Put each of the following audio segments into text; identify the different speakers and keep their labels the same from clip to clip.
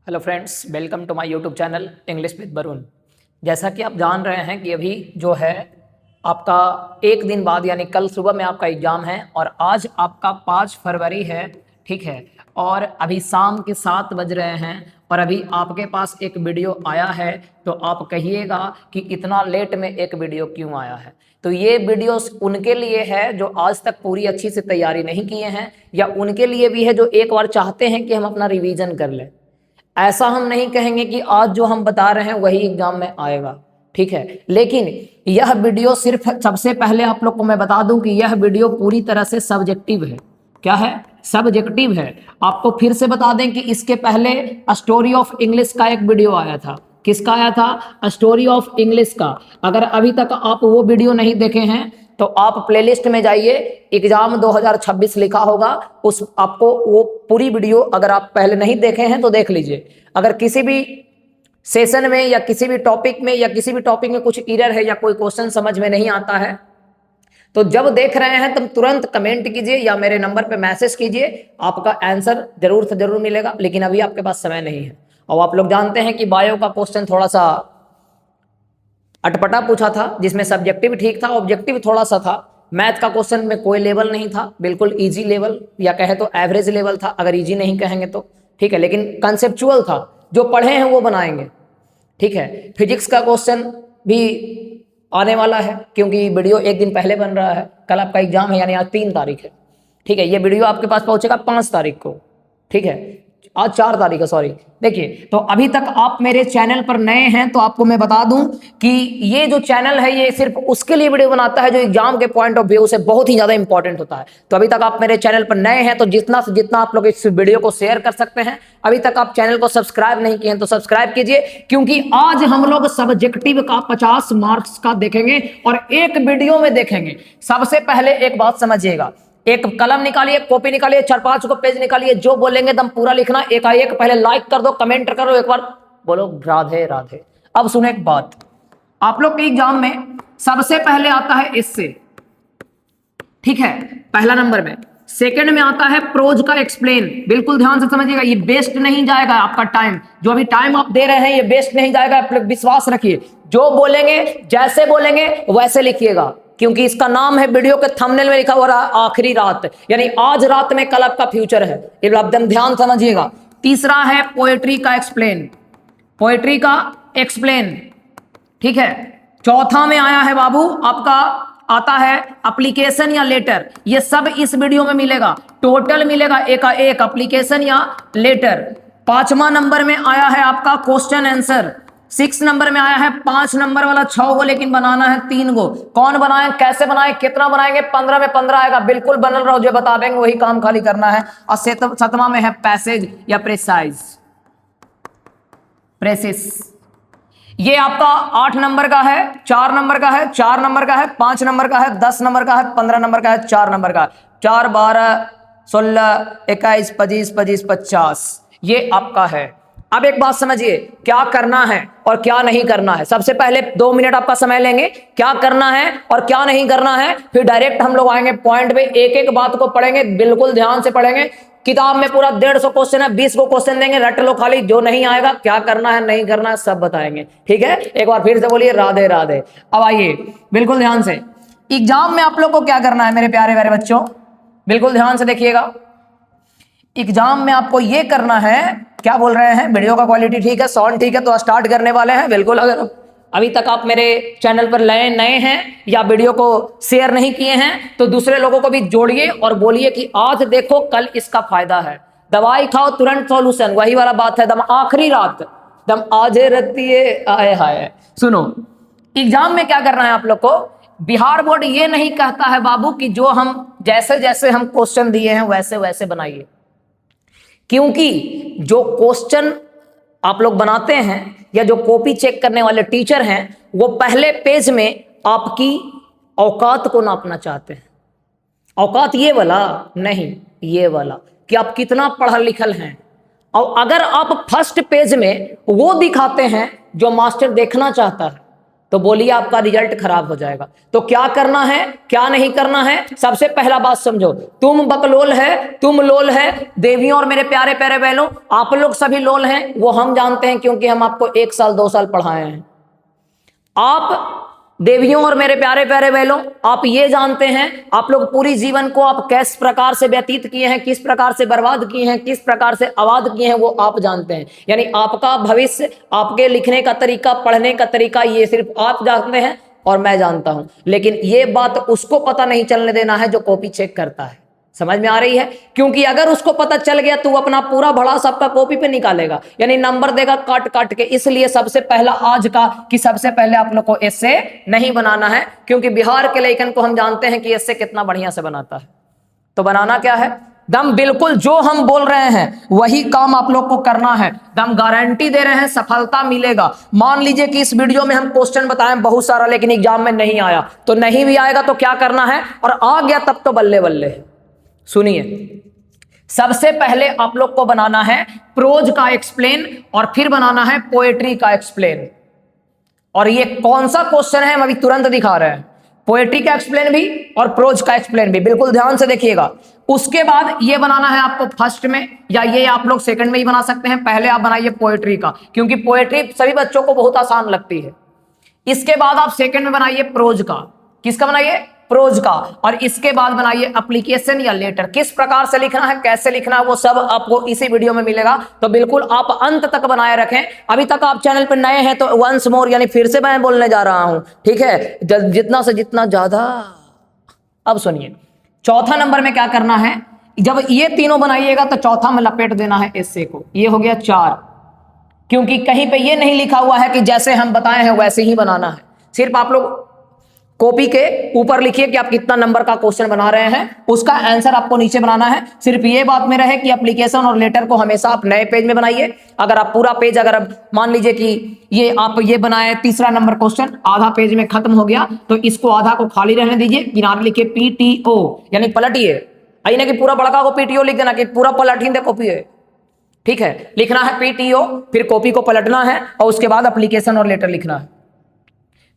Speaker 1: Hello friends, welcome to my YouTube channel English with Varun. जैसा कि आप जान रहे हैं कि अभी जो है आपका एक दिन बाद यानी कल सुबह में आपका एग्ज़ाम है और आज आपका 5 फरवरी है, ठीक है। और अभी शाम के 7 बज रहे हैं और अभी आपके पास एक वीडियो आया है, तो आप कहिएगा कि इतना लेट में एक वीडियो क्यों आया है। तो ये वीडियो उनके लिए है जो आज तक पूरी अच्छी से तैयारी नहीं किए हैं, या उनके लिए भी है जो एक बार चाहते हैं कि हम अपना रिवीजन कर लें। ऐसा हम नहीं कहेंगे कि आज जो हम बता रहे हैं वही एग्जाम में आएगा, ठीक है। लेकिन यह वीडियो सिर्फ, सबसे पहले आप लोग को मैं बता दूं कि यह वीडियो पूरी तरह से सब्जेक्टिव है। क्या है? सब्जेक्टिव है। आपको फिर से बता दें कि इसके पहले स्टोरी ऑफ इंग्लिश का एक वीडियो आया था। किसका आया था? स्टोरी ऑफ इंग्लिश का। अगर अभी तक आप वो वीडियो नहीं देखे हैं तो आप प्लेलिस्ट में जाइए, एग्जाम 2026 लिखा होगा, उस आपको वो पूरी वीडियो अगर आप पहले नहीं देखे हैं तो देख लीजिए। अगर किसी भी सेशन में या किसी भी टॉपिक में कुछ एरर है या कोई क्वेश्चन समझ में नहीं आता है तो जब देख रहे हैं तब तुरंत कमेंट कीजिए या मेरे नंबर पे मैसेज कीजिए, आपका आंसर जरूर से जरूर मिलेगा। लेकिन अभी आपके पास समय नहीं है। और आप लोग जानते हैं कि बायो का क्वेश्चन थोड़ा सा अटपटा पूछा था, जिसमें सब्जेक्टिव ठीक था, ऑब्जेक्टिव थोड़ा सा था। मैथ का क्वेश्चन में कोई लेवल नहीं था, बिल्कुल इजी लेवल या कहे तो एवरेज लेवल था, अगर इजी नहीं कहेंगे तो, ठीक है। लेकिन कंसेप्चुअल था, जो पढ़े हैं वो बनाएंगे, ठीक है। फिजिक्स का क्वेश्चन भी आने वाला है क्योंकि वीडियो एक दिन पहले बन रहा है। कल आपका एग्जाम है यानी आज 3 तारीख है, ठीक है। ये वीडियो आपके पास पहुंचेगा 5 तारीख को, ठीक है। आज 4 तारीख है, सॉरी। देखिए, तो अभी तक आप मेरे चैनल पर नए हैं तो आपको मैं बता दूं कि ये जो चैनल है ये सिर्फ उसके लिए वीडियो बनाता है जो एग्जाम के पॉइंट ऑफ व्यू से बहुत ही ज्यादा इंपॉर्टेंट होता है। तो अभी तक आप मेरे चैनल पर नए हैं तो जितना से जितना आप लोग इस वीडियो को शेयर कर सकते हैं। अभी तक आप चैनल को सब्सक्राइब नहीं किए हैं तो सब्सक्राइब कीजिए, क्योंकि आज हम लोग सब्जेक्टिव का 50 मार्क्स का देखेंगे और एक वीडियो में देखेंगे। सबसे पहले एक बात समझिएगा, एक कलम निकालिए, कॉपी निकालिए, 4-5 को पेज निकालिए, जो बोलेंगे एकदम पूरा लिखना। एक पहले लाइक कर दो, कमेंट करो, एक बार बोलो राधे राधे। अब सुनो एक बात, आप लोग के एग्जाम में सबसे पहले आता है इससे, ठीक है, पहला नंबर में। सेकंड में आता है प्रोज का एक्सप्लेन। बिल्कुल ध्यान से समझिएगा, ये वेस्ट नहीं जाएगा आपका टाइम। जो अभी टाइम आप दे रहे हैं ये वेस्ट नहीं जाएगा, आप लोग विश्वास रखिए। जो बोलेंगे, जैसे बोलेंगे वैसे लिखिएगा, क्योंकि इसका नाम है, वीडियो के थंबनेल में लिखा हुआ आखिरी रात, यानी आज रात में कल आपका फ्यूचर है। ये एकदम ध्यान समझिएगा। तीसरा है पोएट्री का एक्सप्लेन, पोएट्री का एक्सप्लेन, ठीक है। चौथा में आया है बाबू आपका, आता है एप्लीकेशन या लेटर। ये सब इस वीडियो में मिलेगा, टोटल मिलेगा एक एप्लीकेशन या लेटर। 5वां नंबर में आया है आपका क्वेश्चन आंसर। 6 नंबर में आया है 5 नंबर वाला 6 को, लेकिन बनाना है 3 को। कौन बनाए, कैसे बनाए, कितना बनाएंगे? 15 में 15 आएगा, बिल्कुल बनल रहो, जो बता देंगे वही काम खाली करना है। और 7वां में है पैसेज या प्रेसाइज, प्रेसिस। ये आपका 8 नंबर का है, 4 नंबर का है, 4 नंबर का है, 5 नंबर का है, 10 नंबर का है, 15 नंबर का है, 4 नंबर का है। 4, 12, 16, 21, 25, 25, 50, ये आपका है। अब एक बात समझिए, क्या करना है और क्या नहीं करना है। सबसे पहले 2 मिनट आपका समय लेंगे, क्या करना है और क्या नहीं करना है, फिर डायरेक्ट हम लोग आएंगे पॉइंट पे, एक एक बात को पढ़ेंगे, बिल्कुल ध्यान से पढ़ेंगे। किताब में पूरा 150 क्वेश्चन है, 20 को क्वेश्चन देंगे, रट लो खाली। जो नहीं आएगा, क्या करना है नहीं करना है सब बताएंगे, ठीक है। एक बार फिर से बोलिए राधे राधे। अब आइए बिल्कुल ध्यान से, एग्जाम में आप लोग को क्या करना है मेरे प्यारे प्यारे बच्चों, बिल्कुल ध्यान से देखिएगा। एग्जाम में आपको ये करना है, क्या बोल रहे हैं, वीडियो का क्वालिटी ठीक है, साउंड ठीक है, तो स्टार्ट करने वाले हैं बिल्कुल। अगर अभी तक आप मेरे चैनल पर नए हैं या वीडियो को शेयर नहीं किए हैं तो दूसरे लोगों को भी जोड़िए और बोलिए कि आज देखो कल इसका फायदा है। दवाई खाओ तुरंत सॉल्यूशन, वही वाला बात है, दम आखिरी रात, दम आजे रतिये आए हाय। सुनो, एग्जाम में क्या करना है आप लोग को, बिहार बोर्ड ये नहीं कहता है बाबू कि जो हम जैसे जैसे हम क्वेश्चन दिए हैं वैसे वैसे बनाइए, क्योंकि जो क्वेश्चन आप लोग बनाते हैं या जो कॉपी चेक करने वाले टीचर हैं वो पहले पेज में आपकी औकात को नापना चाहते हैं। औकात ये वाला नहीं, ये वाला कि आप कितना पढ़ा लिखल हैं। और अगर आप फर्स्ट पेज में वो दिखाते हैं जो मास्टर देखना चाहता है तो बोलिए आपका रिजल्ट खराब हो जाएगा। तो क्या करना है, क्या नहीं करना है, सबसे पहला बात समझो। तुम बकलोल है, तुम लोल है, देवियों और मेरे प्यारे प्यारे बहनों, आप लोग सभी लोल हैं, वो हम जानते हैं, क्योंकि हम आपको 1 साल 2 साल पढ़ाए हैं। आप देवियों और मेरे प्यारे प्यारे बहनों, आप ये जानते हैं, आप लोग पूरी जीवन को आप किस प्रकार से व्यतीत किए हैं, किस प्रकार से बर्बाद किए हैं, किस प्रकार से आबाद किए हैं, वो आप जानते हैं। यानी आपका भविष्य, आपके लिखने का तरीका, पढ़ने का तरीका, ये सिर्फ आप जानते हैं और मैं जानता हूं। लेकिन ये बात उसको पता नहीं चलने देना है जो कॉपी चेक करता है। समझ में आ रही है? क्योंकि अगर उसको पता चल गया तो वो अपना पूरा भड़ास आपका कॉपी पे निकालेगा, यानी नंबर देगा काट काट के। इसलिए सबसे पहला आज का कि सबसे पहले आप लोग को एस्से नहीं बनाना है, क्योंकि बिहार के लेखन को हम जानते हैं कि एस्से कितना बढ़िया से बनाता है। तो बनाना क्या है, दम बिल्कुल जो हम बोल रहे हैं वही काम आप लोग को करना है। दम गारंटी दे रहे हैं, सफलता मिलेगा। मान लीजिए कि इस वीडियो में हम क्वेश्चन बताएं बहुत सारा, लेकिन एग्जाम में नहीं आया, तो नहीं भी आएगा तो क्या करना है, और आ गया तब तो बल्ले बल्ले। सुनिए, सबसे पहले आप लोग को बनाना है प्रोज का एक्सप्लेन, और फिर बनाना है पोएट्री का एक्सप्लेन। और ये कौन सा क्वेश्चन है हम अभी तुरंत दिखा रहे हैं, पोएट्री का एक्सप्लेन भी और प्रोज का एक्सप्लेन भी, बिल्कुल ध्यान से देखिएगा। उसके बाद ये बनाना है आपको फर्स्ट में, या ये आप लोग सेकंड में ही बना सकते हैं। पहले आप बनाइए पोएट्री का, क्योंकि पोएट्री सभी बच्चों को बहुत आसान लगती है। इसके बाद आप सेकंड में बनाइए प्रोज का। किसका बनाइए? प्रोज का। और इसके बाद बनाइए एप्लीकेशन या लेटर। किस प्रकार से लिखना है, कैसे लिखना है, वो सब आपको इसी वीडियो में मिलेगा। तो बिल्कुल आप अंत तक बनाए रखें। अभी तक आप चैनल पर नए हैं तो वंस मोर, यानी फिर से मैं बोलने जा रहा हूं, ठीक है, जितना से जितना ज्यादा। अब सुनिए, चौथा नंबर में क्या करना है, जब ये तीनों बनाइएगा तो चौथा में लपेट देना है एस्से को। ये हो गया 4, क्योंकि कहीं पे ये नहीं लिखा हुआ है कि जैसे हम बताए हैं वैसे ही बनाना है। सिर्फ आप लोग कॉपी के ऊपर लिखिए कि आप कितना नंबर का क्वेश्चन बना रहे हैं, उसका आंसर आपको नीचे बनाना है। सिर्फ ये बात में रहे कि एप्लीकेशन और लेटर को हमेशा आप नए पेज में बनाइए। अगर आप पूरा पेज, अगर आप मान लीजिए कि ये आप ये बनाए तीसरा नंबर क्वेश्चन, आधा पेज में खत्म हो गया, तो इसको आधा को खाली रहने दीजिए, किनारे लिखिए PTO, यानी पलटिए। आई ना कि पूरा बड़का को PTO लिख देना कि पूरा पलट ही दे कॉपी है, ठीक है। लिखना है PTO, फिर कॉपी को पलटना है और उसके बाद एप्लीकेशन और लेटर लिखना है।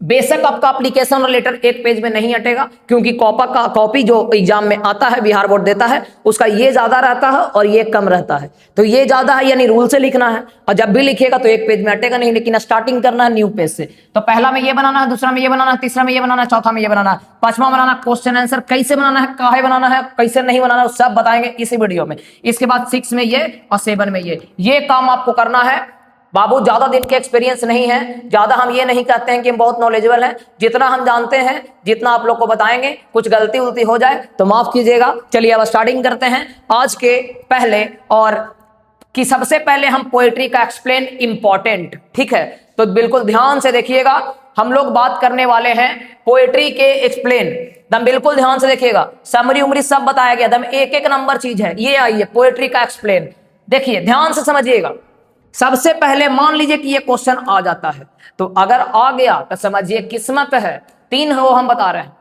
Speaker 1: बेशक आपका एप्लीकेशन और लेटर एक पेज में नहीं हटेगा, क्योंकि कॉपी जो एग्जाम में आता है, बिहार बोर्ड देता है, उसका ये ज्यादा रहता है और ये कम रहता है। तो ये ज्यादा है यानी रूल से लिखना है, और जब भी लिखिएगा तो एक पेज में हटेगा नहीं, लेकिन स्टार्टिंग करना है न्यू पेज से। तो पहला में ये बनाना है, दूसरा में ये बनाना है, तीसरा में ये बनाना है, चौथा में ये बनाना है, पांचवा बनाना क्वेश्चन आंसर कैसे बनाना है, काहे बनाना है, कैसे नहीं बनाना है, सब बताएंगे इसी वीडियो में। इसके बाद 6 में ये और 7 में ये काम आपको करना है। बाबू ज्यादा दिन के एक्सपीरियंस नहीं है, ज्यादा हम ये नहीं कहते हैं कि हम बहुत नॉलेजेबल हैं, जितना हम जानते हैं जितना आप लोग को बताएंगे। कुछ गलती उलती हो जाए तो माफ कीजिएगा। चलिए अब स्टार्टिंग करते हैं आज के पहले, और कि सबसे पहले हम पोएट्री का एक्सप्लेन इंपॉर्टेंट, ठीक है। तो बिल्कुल ध्यान से देखिएगा, हम लोग बात करने वाले हैं पोएट्री के एक्सप्लेन। दम बिल्कुल ध्यान से देखिएगा, समरी उमरी सब बताया गया, दम एक एक नंबर चीज है। ये आइए पोएट्री का एक्सप्लेन, देखिए ध्यान से समझिएगा। सबसे पहले मान लीजिए कि ये क्वेश्चन आ जाता है, तो अगर आ गया तो समझिए किस्मत है। 3 है वो हम बता रहे हैं।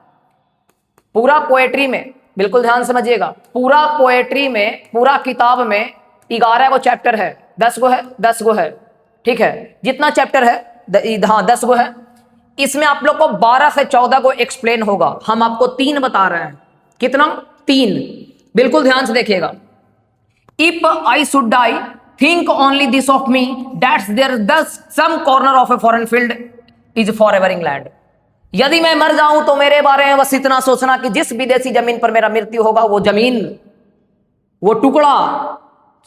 Speaker 1: पूरा पोएट्री में, बिल्कुल ध्यान समझिएगा, पूरा पोएट्री में, पूरा किताब में 11 गो चैप्टर है, 10 गो है, 10 गो है, ठीक है। जितना चैप्टर है, हाँ 10 गो है। इसमें आप लोग को 12 से 14 गो एक्सप्लेन होगा। हम आपको 3 बता रहे हैं। कितना? 3। बिल्कुल ध्यान से देखिएगा। If I should die, think only this of me, that's there thus some corner of a foreign field is forever England। यदि मैं मर जाऊं तो मेरे बारे में बस इतना सोचना कि जिस विदेशी जमीन पर मेरा मृत्यु होगा, वो जमीन, वो टुकड़ा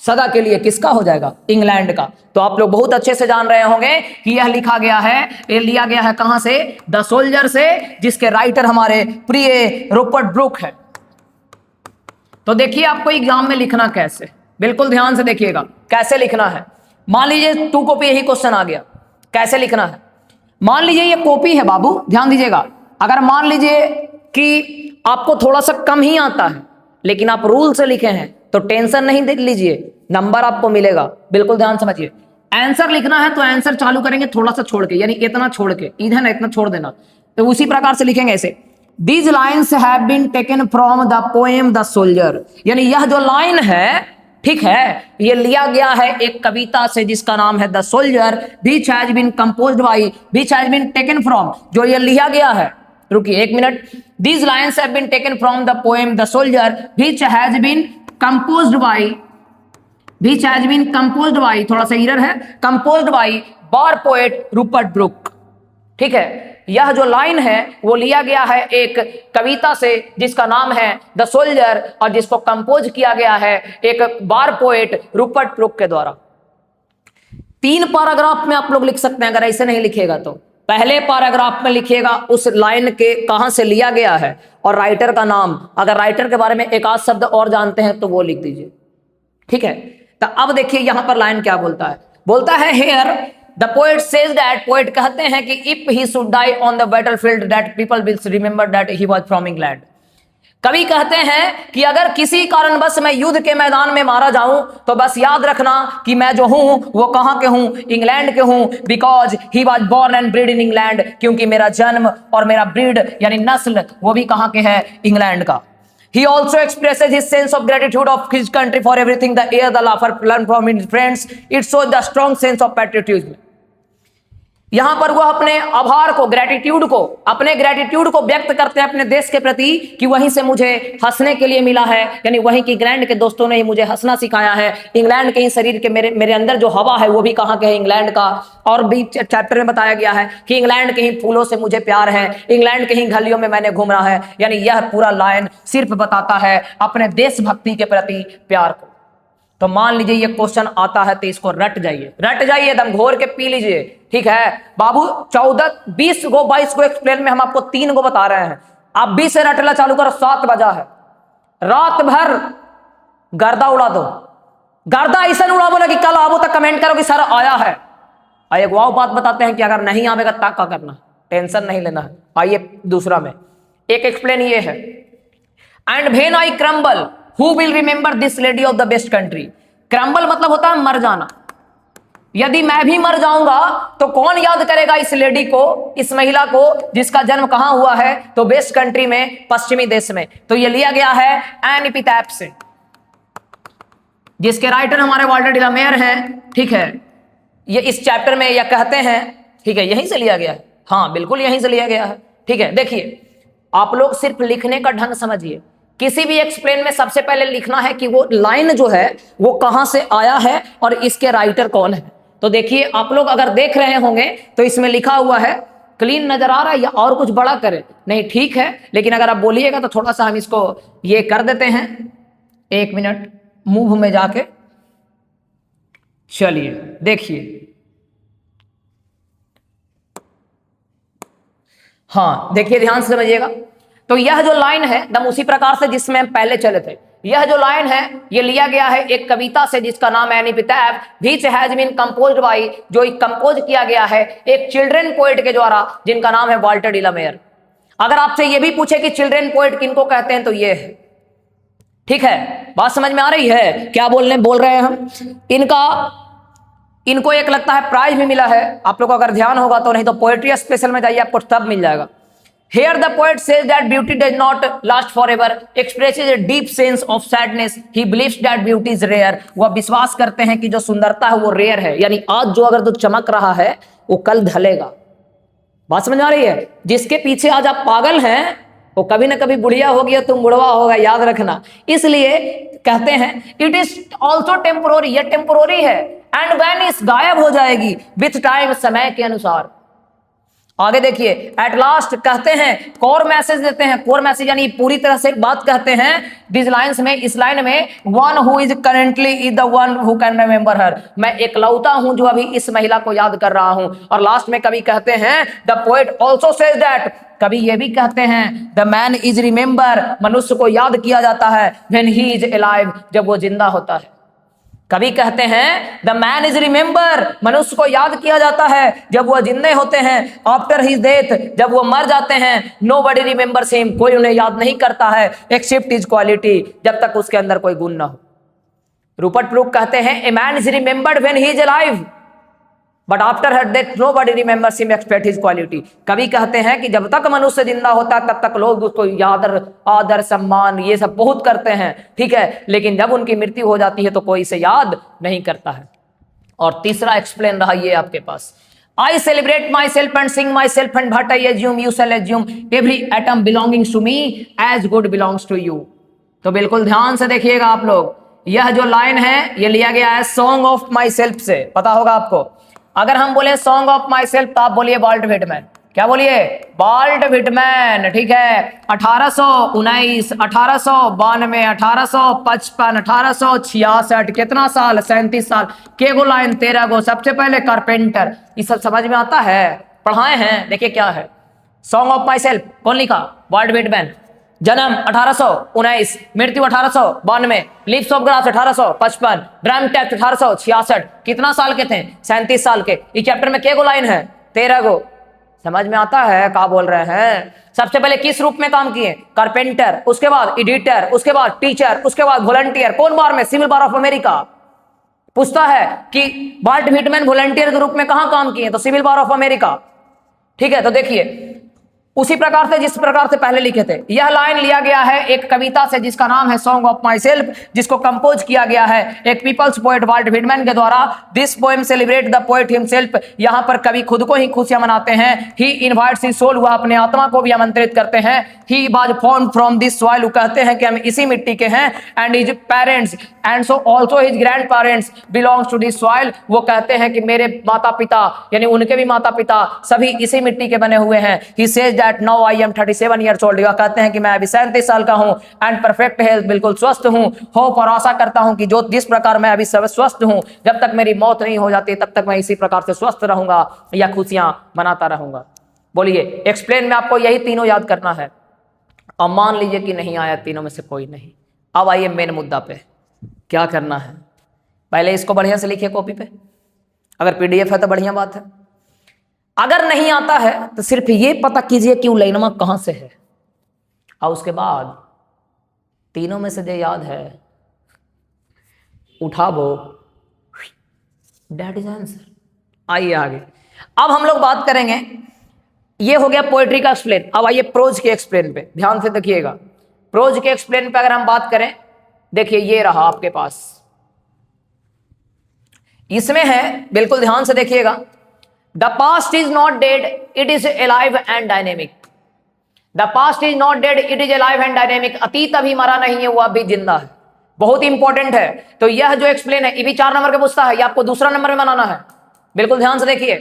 Speaker 1: सदा के लिए किसका हो जाएगा? इंग्लैंड का। तो आप लोग बहुत अच्छे से जान रहे होंगे कि यह लिखा गया है, ये लिया गया है कहां से? द सोल्जर से, जिसके राइटर हमारे प्रिय रूपर्ट ब्रूक है। तो देखिए आपको एग्जाम में लिखना कैसे, बिल्कुल ध्यान से देखिएगा कैसे लिखना है। मान लीजिए 2 कॉपी यही क्वेश्चन आ गया, कैसे लिखना है। मान लीजिए ये कॉपी है बाबू, ध्यान दीजिएगा। अगर मान लीजिए कि आपको थोड़ा सा कम ही आता है, लेकिन आप रूल से लिखे हैं, तो टेंशन नहीं दे लीजिए, नंबर आपको मिलेगा। बिल्कुल ध्यान समझिए। आंसर लिखना है तो आंसर चालू करेंगे थोड़ा सा छोड़ के, यानी इतना छोड़ के, इधर ना इतना छोड़ देना। तो उसी प्रकार से लिखेंगे ऐसे, These lines have been taken from the poem The Soldier। यानी यह जो लाइन है ठीक है, ये लिया गया है एक कविता से जिसका नाम है the soldier, which has been composed by, which has been taken from, जो ये लिया गया है, रुकिए एक minute, these lines have been taken from the poem the soldier which has been composed by, which has been composed by, थोड़ा सा error है, कंपोज्ड बाई बार पोएट रूपर्ट ब्रूक। ठीक है, यह जो लाइन है वो लिया गया है एक कविता से जिसका नाम है द सोल्जर और जिसको कंपोज किया गया है एक बार पोएट रूपर्ट ब्रूक के द्वारा। 3 पैराग्राफ में आप लोग लिख सकते हैं, अगर ऐसे नहीं लिखेगा तो पहले पैराग्राफ में लिखिएगा उस लाइन के कहां से लिया गया है और राइटर का नाम, अगर राइटर के बारे में एक आध शब्द और जानते हैं तो वो लिख दीजिए। ठीक है, तो अब देखिए यहां पर लाइन क्या बोलता है, बोलता है here the poet says that, poet कहते हैं कि if he should die on the battlefield that people will remember that he was from England. कवि कहते हैं कि अगर किसी कारणवश मैं युद्ध के मैदान में मारा जाऊं तो बस याद रखना कि मैं जो हूं वो कहां के हूं, इंग्लैंड के हूं, because he was born and bred in England, क्योंकि मेरा जन्म और मेरा ब्रीड यानी नस्ल वो भी कहां के है, इंग्लैंड का। He also expresses his sense of gratitude of his country for everything the air, the laugher learned from his friends. It shows the strong sense of patriotism. यहां पर वह अपने आभार को, ग्रेटिट्यूड को, अपने ग्रेटिट्यूड को व्यक्त करते हैं अपने देश के प्रति कि वहीं से मुझे हंसने के लिए मिला है, यानी वहीं की इंग्लैंड के दोस्तों ने ही मुझे हंसना सिखाया है। इंग्लैंड के ही शरीर के मेरे अंदर जो हवा है वो भी कहां के है, इंग्लैंड का। और भी चैप्टर में बताया गया है कि इंग्लैंड के ही फूलों से मुझे प्यार है, इंग्लैंड के ही गलियों में मैंने घूमा है। यानी यह पूरा लाइन सिर्फ बताता है अपने देशभक्ति के प्रति प्यार को। तो मान लीजिए ये क्वेश्चन आता है तो इसको रट जाइए, दम घोर के पी लीजिए। ठीक है बाबू, 14 20 गो 22 गो एक्सप्लेन में हम आपको 3 गो बता रहे हैं, आप 20 से रटला चालू करो। 7 बजा है, रात भर गर्दा उड़ा दो, गर्दा ऐसा उड़ा बोला कि कल आबो तक कमेंट करो कि सर आया है। एक वाव बात बताते हैं कि अगर नहीं आवेगा तब क्या करना, टेंशन नहीं लेना है। आइए दूसरा में एक एक्सप्लेन ये है, and when I crumble who will remember this lady of the best country. Crumble मतलब होता है मर जाना, यदि मैं भी मर जाऊंगा तो कौन याद करेगा इस लेडी को, इस महिला को जिसका जन्म कहां हुआ है, तो बेस्ट कंट्री में, पश्चिमी देश में। तो ये लिया गया है एन एपिटैफ से, जिसके राइटर हमारे वाल्टर डी ला मेयर हैं। ठीक है, ये इस चैप्टर में यह कहते हैं, ठीक है यहीं से लिया गया है, हाँ बिल्कुल यहीं से लिया गया है। ठीक है, देखिए आप लोग सिर्फ लिखने का ढंग समझिए, किसी भी एक्सप्लेन में सबसे पहले लिखना है कि वो लाइन जो है वो कहां से आया है और इसके राइटर कौन है। तो देखिए आप लोग अगर देख रहे होंगे तो इसमें लिखा हुआ है, क्लीन नजर आ रहा है या और कुछ बड़ा करें, नहीं ठीक है, लेकिन अगर आप बोलिएगा तो थोड़ा सा हम इसको ये कर देते हैं। 1 मिनट मूव में जाके चलिए देखिए, हाँ देखिए ध्यान से समझिएगा। तो यह जो लाइन है दम उसी प्रकार से जिसमें हम पहले चले थे, यह जो लाइन है ये लिया गया है एक कविता से जिसका नाम है an epitaph which has been composed by, जो कंपोज किया गया है एक चिल्ड्रन पोएट के द्वारा जिनका नाम है वाल्टर डी ला मेयर। अगर आपसे ये भी पूछे कि चिल्ड्रन पोएट किनको कहते हैं तो ये है। ठीक है, बात समझ में आ रही है क्या बोल रहे हैं हम। इनको एक लगता है प्राइज भी मिला है, आप लोग को अगर ध्यान होगा तो, नहीं तो पोएट्री स्पेशल में जाइए आपको तब मिल जाएगा। Here the poet says that beauty does not last forever, expresses a deep sense of sadness. He believes that beauty is rare. वह विश्वास करते हैं कि जो सुंदरता है वो रेयर है, यानी आज जो अगर तो चमक रहा है वो कल ढलेगा। बात समझ आ रही है। जिसके पीछे आज आप पागल हैं वो कभी ना कभी बुढ़िया होगी या तुम बुढ़वा होगा, याद रखना। इसलिए कहते हैं इट इज ऑल्सो टेम्पोररी, यह टेम्पोररी है, एंड व्हेन इस गायब हो जाएगी विथ टाइम, समय के अनुसार। आगे देखिए, एट लास्ट कहते हैं, कोर मैसेज देते हैं, कोर मैसेज यानी पूरी तरह से बात कहते हैं दिस लाइन्स में, इस लाइन में, one who is currently is the one who can remember her, मैं एकलौता हूं जो अभी इस महिला को याद कर रहा हूं। और लास्ट में कवि कहते हैं the poet also says that, कवि ये भी कहते हैं द मैन इज रिमेंबर, मनुष्य को याद किया जाता है व्हेन ही इज अलाइव, जब वो जिंदा होता है। कभी कहते हैं द मैन इज रिमेंबर, मनुष्य को याद किया जाता है जब वह जिंदे होते हैं, आफ्टर हिज डेथ, जब वो मर जाते हैं, नोबडी रिमेंबर्स हिम, कोई उन्हें याद नहीं करता है, एक्सेप्ट हिज क्वालिटी, जब तक उसके अंदर कोई गुण ना हो। रूपर्ट ब्रूक कहते हैं a man is remembered when he is alive, but after her death nobody remembers him expect his quality. कवि कहते हैं कि जब तक मनुष्य जिंदा होता है तब तक लोग उसको आदर सम्मान ये सब बहुत करते हैं, ठीक है, लेकिन जब उनकी मृत्यु हो जाती है तो कोई इसे याद नहीं करता है। और तीसरा एक्सप्लेन रहा ये आपके पास, I celebrate myself and sing myself and but I assume you shall assume every atom belongings to me as good belongs to you. तो बिल्कुल ध्यान से देखिएगा आप लोग, यह जो लाइन है ये लिया गया है सॉन्ग ऑफ माई सेल्फ से, पता होगा आपको। अगर हम बोले सॉन्ग ऑफ माई सेल्फ तो आप बोलिए वाल्ट व्हिटमैन। क्या बोलिए? वाल्ट व्हिटमैन, ठीक है। 1819, 1892, 1855, 1866, कितना साल? 37 साल। केगो लाइन 13 गो, सबसे पहले कारपेंटर। ये सब समझ में आता है, पढ़ाए हैं। देखिए क्या है सॉन्ग ऑफ माई सेल्फ, कौन लिखा? Walt Whitman. जन्म 1819, मृत्यु 1892, leaves of grass 1855, drum taps 1866। कितना साल के थे? 37 साल के। इस चैप्टर में केगो लाइन है? 13 गो। समझ में आता है क्या बोल रहे हैं? सबसे पहले किस रूप में काम किए? कारपेंटर, उसके बाद एडिटर, उसके बाद टीचर, उसके बाद वॉलंटियर। कौन बार में? सिविल बार ऑफ अमेरिका पूछता है कि वाल्ट व्हिटमैन वॉलंटियर के रूप में कहां काम किए? तो सिविल बार ऑफ अमेरिका, ठीक है। तो देखिए उसी प्रकार से जिस प्रकार से पहले लिखे थे। यह लाइन लिया गया है एक कविता से जिसका नाम है सॉन्ग ऑफ माई सेल्फ, जिसको कंपोज किया गया है एक पीपल्स पोएट वाल्ट व्हिटमैन के द्वारा। This poem celebrate the poet himself. यहाँ पर कवि खुद को ही खुशियां मनाते हैं। ही इनवाइट्स हिज सोल, वह अपने आत्मा को भी आमंत्रित करते हैं। He was formed from this soil, वो कहते हैं कि हम इसी मिट्टी के हैं। And his parents and so also his grandparents belongs to this soil, वो कहते हैं कि मेरे माता पिता यानी उनके भी माता पिता सभी इसी मिट्टी के बने हुए हैं। ही says that now I am 37 years old, यह कहते हैं कि मैं अभी 37 साल का हूं। एंड परफेक्ट हेल्थ, बिल्कुल स्वस्थ हूं। होप, और आशा करता हूं कि जो जिस प्रकार मैं अभी स्वस्थ हूं, जब तक मेरी मौत नहीं हो जाती तब तक मैं इसी प्रकार से स्वस्थ रहूंगा या खुशियां मनाता रहूंगा। बोलिए एक्सप्लेन में आपको यही तीनों याद करना है। अब मान लीजिए कि नहीं आया तीनों में से कोई नहीं। अब आइए मेन मुद्दा पे, क्या करना है? पहले इसको बढ़िया से लिखिए कॉपी पे, अगर पीडीएफ है तो बढ़िया बात है। अगर नहीं आता है तो सिर्फ ये पता कीजिए कि वो लाइनमा कहां से है, और उसके बाद तीनों में से जो याद है उठाओ, दैट इज आंसर। आइए आगे। अब हम लोग बात करेंगे, ये हो गया पोएट्री का एक्सप्लेन। अब आइए प्रोज के एक्सप्लेन पे, ध्यान से देखिएगा। प्रोज के एक्सप्लेन पे अगर हम बात करें, देखिए ये रहा आपके पास, इसमें है, बिल्कुल ध्यान से देखिएगा। The past is not dead, it is alive and dynamic. The past is not dead, it is alive and dynamic. अतीत अभी मरा नहीं है, वो अभी जिंदा है। बहुत इंपॉर्टेंट है। तो यह जो एक्सप्लेन है, ये भी 4 नंबर का पूछता है, ये आपको दूसरा नंबर में बनाना है। बिल्कुल ध्यान से देखिए।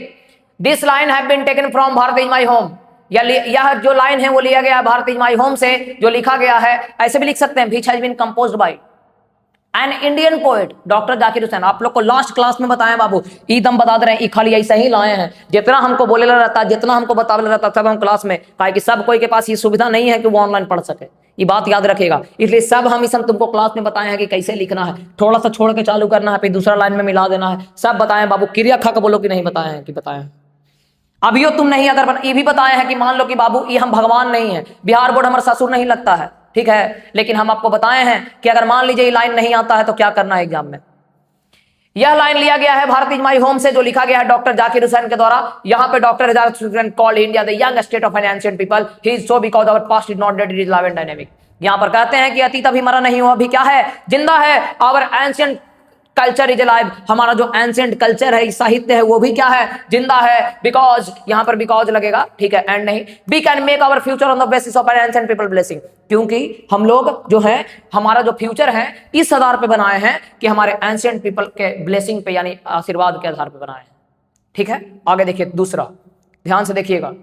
Speaker 1: This line have been taken from Bharat is my home, यह जो लाइन है वो लिया गया भारत इज माई होम से, जो लिखा गया है। ऐसे भी लिख सकते हैं, which has been composed by an Indian poet doctor Zakir Hussain. आप लोग को लास्ट क्लास में बताया बाबू, एकदम बता दे रहे हैं, खाली ऐसा ही लाए हैं। जितना हमको बोले रहता, जितना हमको बतावे रहता सब हम क्लास में, काहे कि सब कोई के पास ये सुविधा नहीं है कि वो ऑनलाइन पढ़ सके। ये बात याद रखेगा, इसलिए सब हम इस तुमको क्लास में बताए हैं कि कैसे लिखना है। थोड़ा सा छोड़ के चालू करना है, फिर दूसरा लाइन में मिला देना है। सब बताए बाबू, क्रिया खा के बोलो कि नहीं बताए हैं, कि बताए हैं। अभियो तुम नहीं, अगर ये भी बताए हैं कि मान लो कि बाबू ये हम भगवान नहीं है, बिहार बोर्ड हमारा ससुर नहीं लगता है, ठीक है, लेकिन हम आपको बताए हैं कि अगर मान लीजिए ये लाइन नहीं आता है तो क्या करना है एग्जाम में। यह लाइन लिया गया है भारत इज माई होम से, जो लिखा गया है डॉक्टर जाकिर हुसैन के द्वारा। यहाँ पे doctor Zakir Hussain called India the young state of an ancient people, he is so because our past is not dead, it is live and dynamic. यहाँ पर कहते हैं कि अतीत अभी मरा नहीं हुआ, अभी क्या है? जिंदा है। Our ancient culture is alive, हमारा जो एंशिएंट कल्चर है, साहित्य है, वो भी क्या है? जिंदा है। बिकॉज, यहां पर बिकॉज लगेगा, ठीक है, एंड नहीं। We can make our future on the basis of an ancient people blessing, क्योंकि हम लोग जो है हमारा जो फ्यूचर है इस आधार पे बनाए हैं कि हमारे एंशिएंट पीपल के ब्लेसिंग पे यानी आशीर्वाद के आधार पे बनाए हैं, ठीक है। आगे देखिए दूसरा, ध्यान से देखिएगा।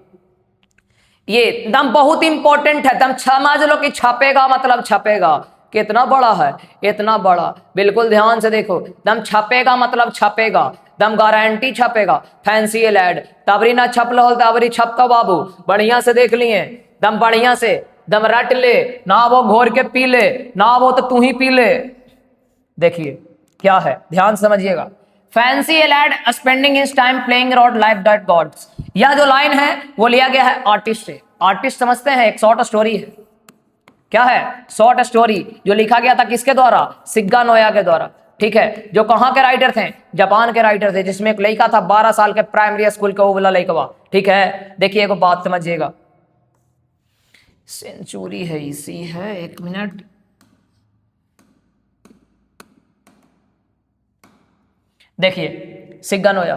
Speaker 1: ये एकदम बहुत इंपॉर्टेंट है, एकदम समझ लो कि छपेगा मतलब छपेगा। कितना बड़ा है? इतना बड़ा। बिल्कुल ध्यान से देखो, दम छपेगा मतलब छपेगा, दम गारंटी छपेगा। फैंसी एड तबरी ना छप लो, तबरी छपका बाबू, बढ़िया से देख लिए, दम बढ़िया से, दम रट ले ना, वो घोर के पी ले ना, वो तो तू ही पी ले। देखिए क्या है, ध्यान समझिएगा। Fancy ad spending his time playing rod life that gods, यह जो लाइन है वो लिया गया है आर्टिस्ट से। आर्टिस्ट समझते हैं, एक शॉर्ट स्टोरी है। क्या है? शॉर्ट स्टोरी, जो लिखा गया था किसके द्वारा? सिग्गा नोया के द्वारा। ठीक है, जो कहाँ के राइटर थे, जापान के राइटर थे, जिसमें एक लड़का था 12 साल के प्राइमरी स्कूल का, वो वाला लड़का। ठीक है, देखिए एक बात समझिएगा, सेंचुरी है इसी है, एक मिनट, देखिए सिग्गानोया,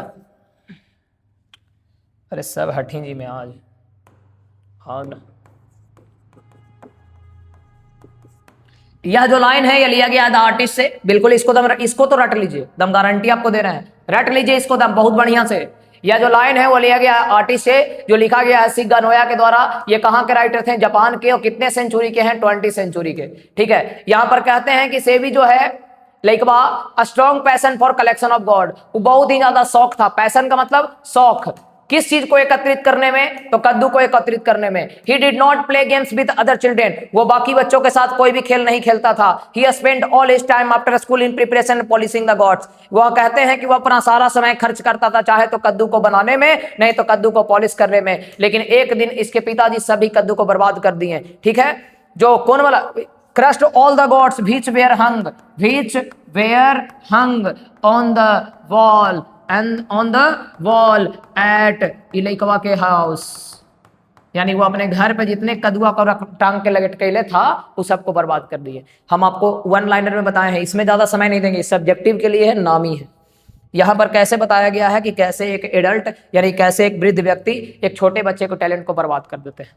Speaker 1: अरे सब हठी जी में आज, हाँ ना, यह जो लाइन है ये लिया गया है द आर्टिस्ट से, बिल्कुल इसको तो रट लीजिए, दम गारंटी आपको दे रहे हैं, रट लीजिए इसको दम बहुत बढ़िया से। यह जो लाइन है वो लिया गया है आर्टिस्ट से, जो लिखा गया है सिग्गानोया के द्वारा। ये कहाँ के राइटर थे, जापान के, और कितने सेंचुरी के हैं, 20 सेंचुरी के। ठीक है, यहां पर कहते हैं कि सेवी जो है like a strong passion for collection of God, वो बहुत ही ज्यादा शौक था, पैशन का मतलब शौक, किस चीज को एकत्रित करने में, तो कद्दू को एकत्रित करने में। He did not play games with other children, वो बाकी बच्चों के साथ कोई भी खेल नहीं खेलता था। He spend all his time after school in preparation polishing the gods, वह कहते हैं कि वह अपना सारा समय खर्च करता था, चाहे तो कद्दू को बनाने में, नहीं तो कद्दू को पॉलिश करने में। लेकिन एक दिन इसके पिताजी सभी कद्दू को बर्बाद कर दिए। ठीक है, जो कौन वाला, crushed all the gods which were hung on the wall and on the wall at इलाइकवा के हाउस, यानी वो अपने घर पे जितने कदुआ को टांग के लटकेले था वो सबको बर्बाद कर दिए। हम आपको वन लाइनर में बताए हैं, इसमें ज्यादा समय नहीं देंगे, सब्जेक्टिव के लिए है, नामी है। यहाँ पर कैसे बताया गया है कि कैसे एक एडल्ट यानी कैसे एक वृद्ध व्यक्ति एक छोटे बच्चे को टैलेंट को बर्बाद कर देते हैं।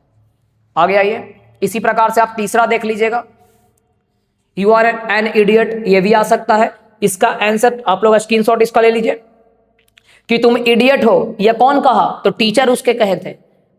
Speaker 1: आगे आइए, इसी प्रकार से आप तीसरा देख लीजिएगा, यू आर एन इडियट, ये भी आ सकता है। इसका आंसर आप लोग स्क्रीनशॉट इसका ले लीजिए कि तुम इडियट हो, ये कौन कहा, तो टीचर उसके कहे थे,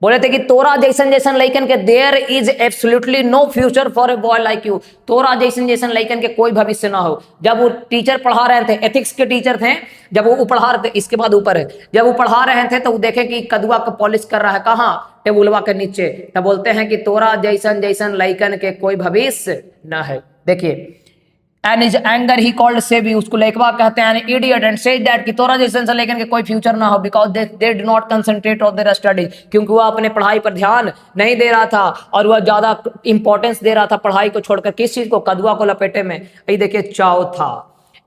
Speaker 1: बोले थे कि तोरा जैसन जैसन लइकन के there is absolutely no future for a boy like you, तोरा जैसन जैसन लइकन के कोई भविष्य ना हो। जब वो टीचर पढ़ा रहे थे, एथिक्स के टीचर थे, जब वो पढ़ा रहे थे, इसके बाद ऊपर है, जब वो पढ़ा रहे थे तो वो देखे कि कदुआ को पॉलिश कर रहा है, कहाँ, टेबुलवा के नीचे, तब बोलते हैं कि तोरा जैसन जैसन लइकन के कोई भविष्य ना है। देखिए, and is anger he called सेवी, उसको लेकवा कहते हैं इडियट, एंड सेड दैट कि तोरा जैसे से लेकिन के कोई फ्यूचर ना हो, because they did not concentrate on their study, क्योंकि वह अपने पढ़ाई पर ध्यान नहीं दे रहा था और वह ज्यादा इंपॉर्टेंस दे रहा था पढ़ाई को छोड़कर किस चीज को, कदुआ को लपेटे में। ये देखिए चौथा,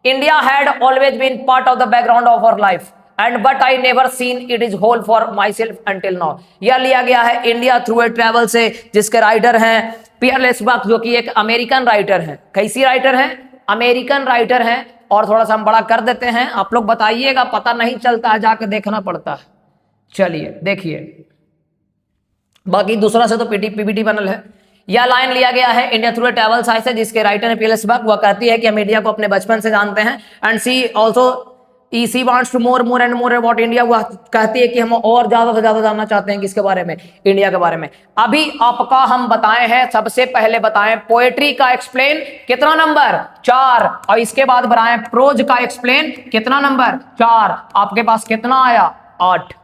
Speaker 1: India had always been part of the background of our life and but I never seen it is whole for myself until now. यह लिया गया है इंडिया थ्रू ए ट्रेवल से, जिसके राइटर हैं पियरलेस बक, जो कि एक अमेरिकन राइटर है। कैसी राइटर है, अमेरिकन राइटर है। और थोड़ा सा हम बड़ा कर देते हैं, आप लोग बताइएगा, पता नहीं चलता है, जाके देखना पड़ता है। चलिए देखिए, बाकी दूसरा से तो पीपीटी बनल है। यह लाइन लिया गया है इंडिया थ्रू ए ट्रैवल से, जिसके राइटर है पियरलेस बक। वह कहती है कि हम इंडिया को अपने बचपन से जानते हैं, and she also she wants to more and more about India. वह कहती है कि हम और ज्यादा से ज्यादा जानना चाहते हैं किसके बारे में, इंडिया के बारे में। अभी आपका हम बताए हैं, सबसे पहले बताएं पोएट्री का एक्सप्लेन, कितना नंबर, 4, और इसके बाद बनाएं प्रोज का एक्सप्लेन, कितना नंबर, 4। आपके पास कितना आया, 8।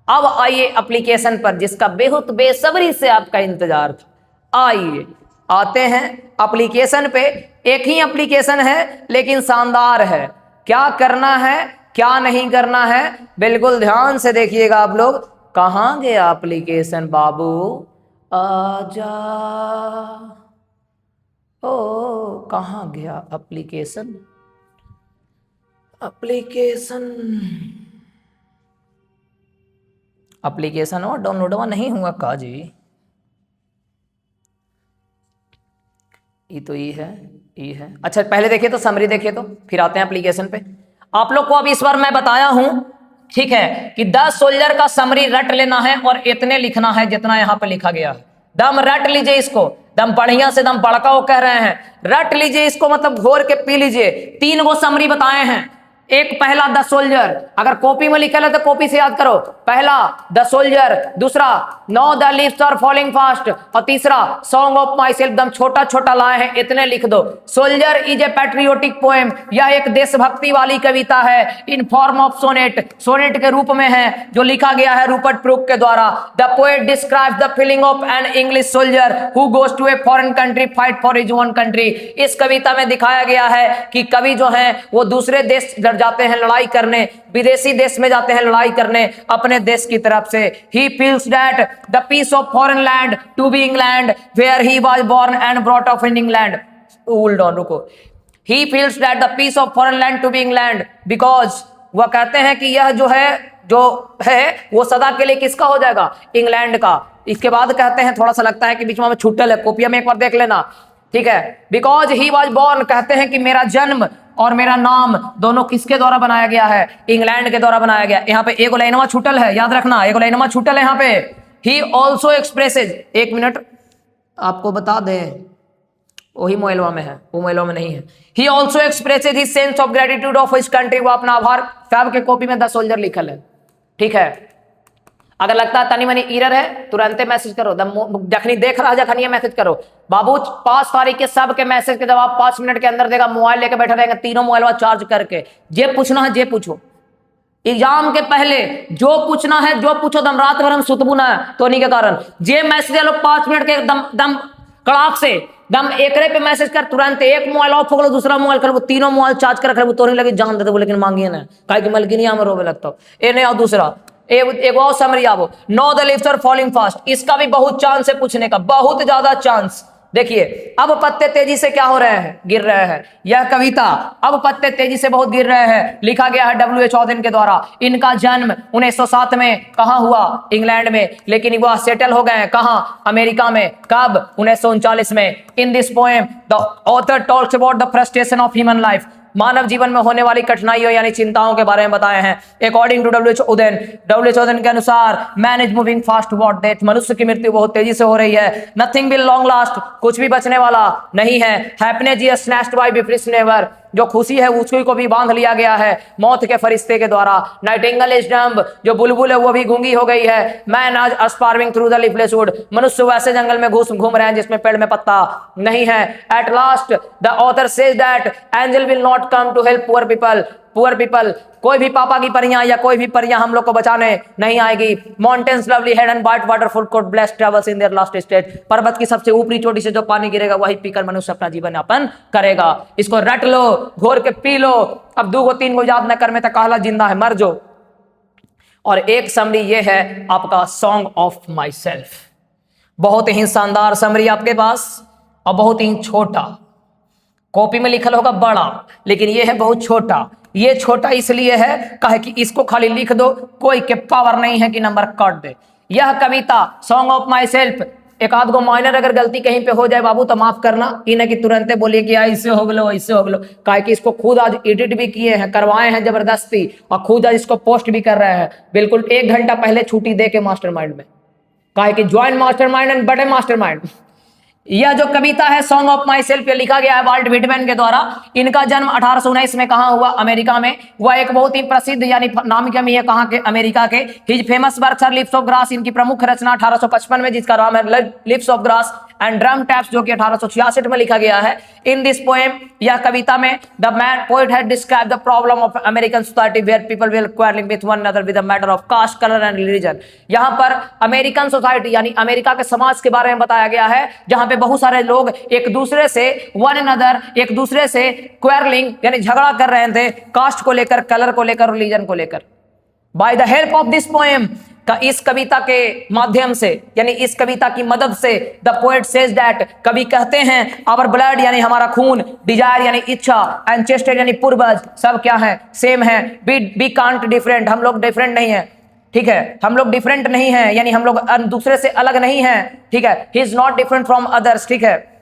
Speaker 1: अब आइए एप्लीकेशन पर, जिसका बेहद बेसब्री से आपका इंतजार था। आइए आते हैं एप्लीकेशन पे। एक ही एप्लीकेशन है लेकिन शानदार है। क्या करना है क्या नहीं करना है, बिल्कुल ध्यान से देखिएगा आप लोग। कहां गया एप्लीकेशन बाबू, आजा, ओ कहां गया एप्लीकेशन, एप्लीकेशन और डाउनलोड नहीं हुआ का जी, ये तो ये है। अच्छा पहले देखिए तो समरी देखिए, तो फिर आते हैं एप्लीकेशन पे। आप लोग को अब इस बार मैं बताया हूं, ठीक है, कि 10 सोल्जर का समरी रट लेना है और इतने लिखना है जितना यहां पे लिखा गया है। दम रट लीजिए इसको, दम बढ़िया से, दम बड़का वो कह रहे हैं, रट लीजिए इसको, मतलब घोर के पी लीजिए। 3 गो समरी बताए हैं। एक पहला द सोल्जर, अगर कॉपी में लिखा है तो कॉपी से याद करो। पहला द सोल्जर, दूसरा no the leaves are falling fast, और तीसरा सॉन्ग ऑफ माई सेल्फ। दम छोटा छोटा लाए हैं, इतने लिख दो। Soldier is a patriotic poem, यह एक देशभक्ति वाली कविता है। In form of sonnet, sonnet के रूप में है, जो लिखा गया है रूपर्ट ब्रूक के द्वारा। The poet describes the feeling of an English soldier who goes to a foreign country fight for his own country. इस कविता में दिखाया गया है कि कवि जो है वो दूसरे देश जाते हैं लड़ाई करने, विदेशी देश में जाते हैं लड़ाई करने अपने देश की तरफ से। He feels that the peace of foreign land to be England where he was born and brought up in England। Hold on, रुको। He feels that the piece of foreign land to be England, because वह कहते हैं कि यह जो है वो सदा के लिए किसका हो जाएगा, इंग्लैंड का। इसके बाद कहते हैं, थोड़ा सा लगता है कि बीच में छूटल है, कॉपिया में एक बार देख लेना, ठीक है। बिकॉज ही वॉज बॉर्न, कहते हैं कि मेरा जन्म और मेरा नाम दोनों किसके द्वारा बनाया गया है, इंग्लैंड के द्वारा बनाया गया। यहाँ पे एक लाइनवा छूटल है, याद रखना, एक लाइनवा छूटल है यहाँ पे। ही ऑल्सो एक्सप्रेसेज, एक मिनट आपको बता दें, वही मोबाइलवा में है, वो मोबाइलवा में नहीं है। He also expresses his sense of gratitude of his country, वो अपना आभार, फैब के कॉपी में द सोल्जर लिखल है, ठीक है। अगर लगता है तनी मनी एरर है तुरंत मैसेज करो, जखनी देख रहा है जखनी मैसेज करो। बाबू 5 तारीख के सब के मैसेज के जवाब 5 मिनट के अंदर देगा, मोबाइल लेके बैठा रहेगा, तीनों मोबाइल चार्ज करके। जे पूछना है जे पूछो, एग्जाम के पहले जो पूछना है जो पूछो, दम रात भर हम सुतबू ना तो नहीं के कारण जे मैसेज लो 5 मिनट के दम कड़ाक से दम एकरे पे मैसेज कर, तुरंत एक मोबाइल ऑफ हो गलो, दूसरा मोबाइल कर, वो तीनों मोबाइल चार्ज कर रखे, तो नहीं लगे जान देते, लेकिन मांगिए ना, काहे कि मलकिनिया में रोवे लगता ए नहीं। और दूसरा एक और समरी आवो, no the leaves are falling fast, इसका भी बहुत चांस है पूछने का, बहुत ज्यादा चांस। देखिए अब पत्ते तेजी से क्या हो रहे हैं, गिर रहे हैं। यह कविता अब पत्ते तेजी से बहुत गिर रहे हैं लिखा गया है W.H. Auden के द्वारा। इनका जन्म 1907 में कहां हुआ, इंग्लैंड में, लेकिन वह सेटल हो गए कहां, अमेरिका में। कब, 1939 में। In this poem the author talks about the frustration of human life, मानव जीवन में होने वाली कठिनाइयों यानी चिंताओं के बारे में बताए हैं। According to W.H. Auden के अनुसार, man is moving fast toward death, मनुष्य की मृत्यु बहुत तेजी से हो रही है। नथिंग विल लॉन्ग लास्ट, कुछ भी बचने वाला नहीं है। हैप्पीनेस इज स्नैच्ड बाय बिफरिस नेवर, जो खुशी है उसको को भी बांध लिया गया है मौत के फरिश्ते के द्वारा। नाइटिंगेल इज डम्ब, जो बुलबुल है वो भी गूंगी हो गई है। मैन आज अस्पार्विंग थ्रू द लीफलेस वुड, मनुष्य वैसे जंगल में घूम रहे हैं जिसमें पेड़ में पत्ता नहीं है। At last the author says that angel will not come to help poor people, कोई भी पापा की परियां या कोई भी परियां हम लोग को बचाने नहीं आएगी। Mountains lovely head and white waterfall code blessed travels in their last stage, पर्वत की सबसे ऊपरी चोटी से जो पानी गिरेगा वही पीकर मनुष्य अपना जीवन यापन करेगा। इसको रट लो, घोर के पी लो, अब 2 को 3 को याद न कर में तक कहला जिंदा है मर जो। और एक समरी ये है आपका सॉन्ग ऑफ माई सेल्फ, बहुत ही शानदार समरी आपके पास और बहुत ही छोटा, कॉपी में लिखल होगा बड़ा, लेकिन ये है बहुत छोटा। ये छोटा इसलिए है कहे कि इसको खाली लिख दो, कोई के पावर नहीं है कि नंबर काट दे। यह कविता सॉन्ग ऑफ माई सेल्फ, एक आध गो माइनर अगर गलती कहीं पे हो जाए बाबू तो माफ करना, इन्हें कि तुरंत बोलिए कि ऐसे हो गलो ऐसे हो गलो, काहे कि इसको खुद आज एडिट भी किए हैं, करवाए हैं जबरदस्ती, और खुद आज इसको पोस्ट भी कर रहे हैं बिल्कुल 1 घंटा पहले छुट्टी दे के मास्टरमाइंड में, काहे कि ज्वाइन मास्टरमाइंड एंड बड़े मास्टरमाइंड। यह जो कविता है सॉन्ग ऑफ माई सेल्फ, ये लिखा गया है वाल्ट व्हिटमैन के द्वारा। इनका जन्म 1819 में कहां हुआ, अमेरिका में। वह एक बहुत ही प्रसिद्ध यानी नाम क्या है कहां के, अमेरिका के। His famous work sir lips of grass, इनकी प्रमुख रचना 1855 में जिसका नाम है lips of grass and drum taps, जो कि 1866 में लिखा गया है। इन दिस पोएम, यह कविता में the man poet had describe the problem of American society where people will quarrelling with one another with the matter of caste, colour and religion. यहां पर अमेरिकन सोसाइटी यानी अमेरिका के समाज के बारे में बताया गया है, जहां पे बहुत सारे लोग एक दूसरे से वन अनदर, एक दूसरे से क्वारलिंग यानी झगड़ा कर रहे थे, कास्ट को लेकर, कलर को लेकर, रिलीजन को लेकर। By the help of this poem, का इस कविता के माध्यम से यानी इस कविता की मदद से, द पोएट सेज दैट, कवि कहते हैं, आवर ब्लड यानी हमारा खून, डिजायर यानी इच्छा, एंसेस्टर यानी पूर्वज, सब क्या है, सेम है। बी कांट डिफरेंट, हम लोग डिफरेंट नहीं है, ठीक है, हम लोग डिफरेंट नहीं है यानी हम लोग दूसरे से अलग नहीं है, ठीक है। He is not different from others, ठीक है।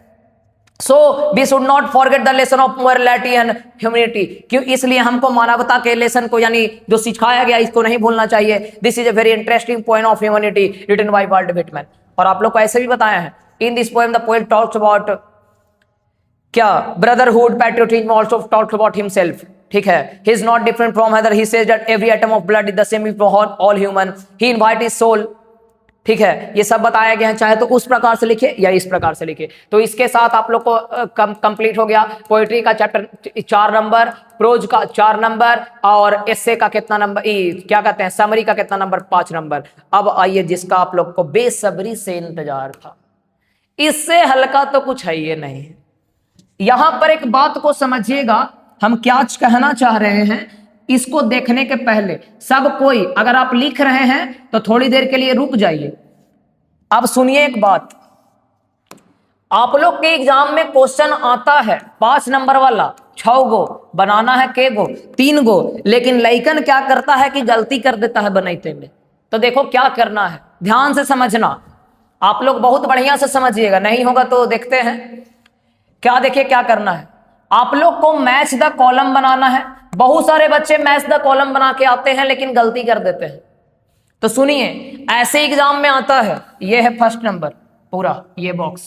Speaker 1: So we should not forget the lesson of morality and humanity, क्यों, इसलिए हमको मानवता के लेसन को यानी जो सिखाया गया इसको नहीं भूलना चाहिए। This is a very interesting point of humanity written by Walt Whitman. और आप लोग को ऐसे भी बताया है, in this poem the poet talks about क्या, brotherhood, patriotism, also talks about himself, ठीक है। He is not different from other, he says that every atom of blood is the same for all human, he invite his soul, ठीक है। ये सब बताया गया है, चाहे तो उस प्रकार से लिखे या इस प्रकार से लिखे। तो इसके साथ आप लोग को कंप्लीट हो गया पोएट्री का चैप्टर 4 नंबर, प्रोज का 4 नंबर, और एस्से का कितना नंबर, क्या कहते हैं, समरी का कितना नंबर, 5 नंबर। अब आइए जिसका आप लोग को बेसब्री से इंतजार था, इससे हल्का तो कुछ है ये नहीं। यहां पर एक बात को समझिएगा, हम क्या कहना चाह रहे हैं, इसको देखने के पहले सब कोई, अगर आप लिख रहे हैं तो थोड़ी देर के लिए रुक जाइए। अब सुनिए एक बात, आप लोग के एग्जाम में क्वेश्चन आता है 5 नंबर वाला, 6 गो, बनाना है के गो 3 गो, लेकिन लइकन क्या करता है कि गलती कर देता है बनाते में। तो देखो क्या करना है, ध्यान से समझना, आप लोग बहुत बढ़िया से समझिएगा, नहीं होगा तो देखते हैं क्या। देखिए क्या करना है, आप लोग को मैच द कॉलम बनाना है। बहुत सारे बच्चे मैच द कॉलम बना के आते हैं लेकिन गलती कर देते हैं। तो सुनिए, ऐसे एग्जाम में आता है, ये है फर्स्ट नंबर पूरा ये बॉक्स,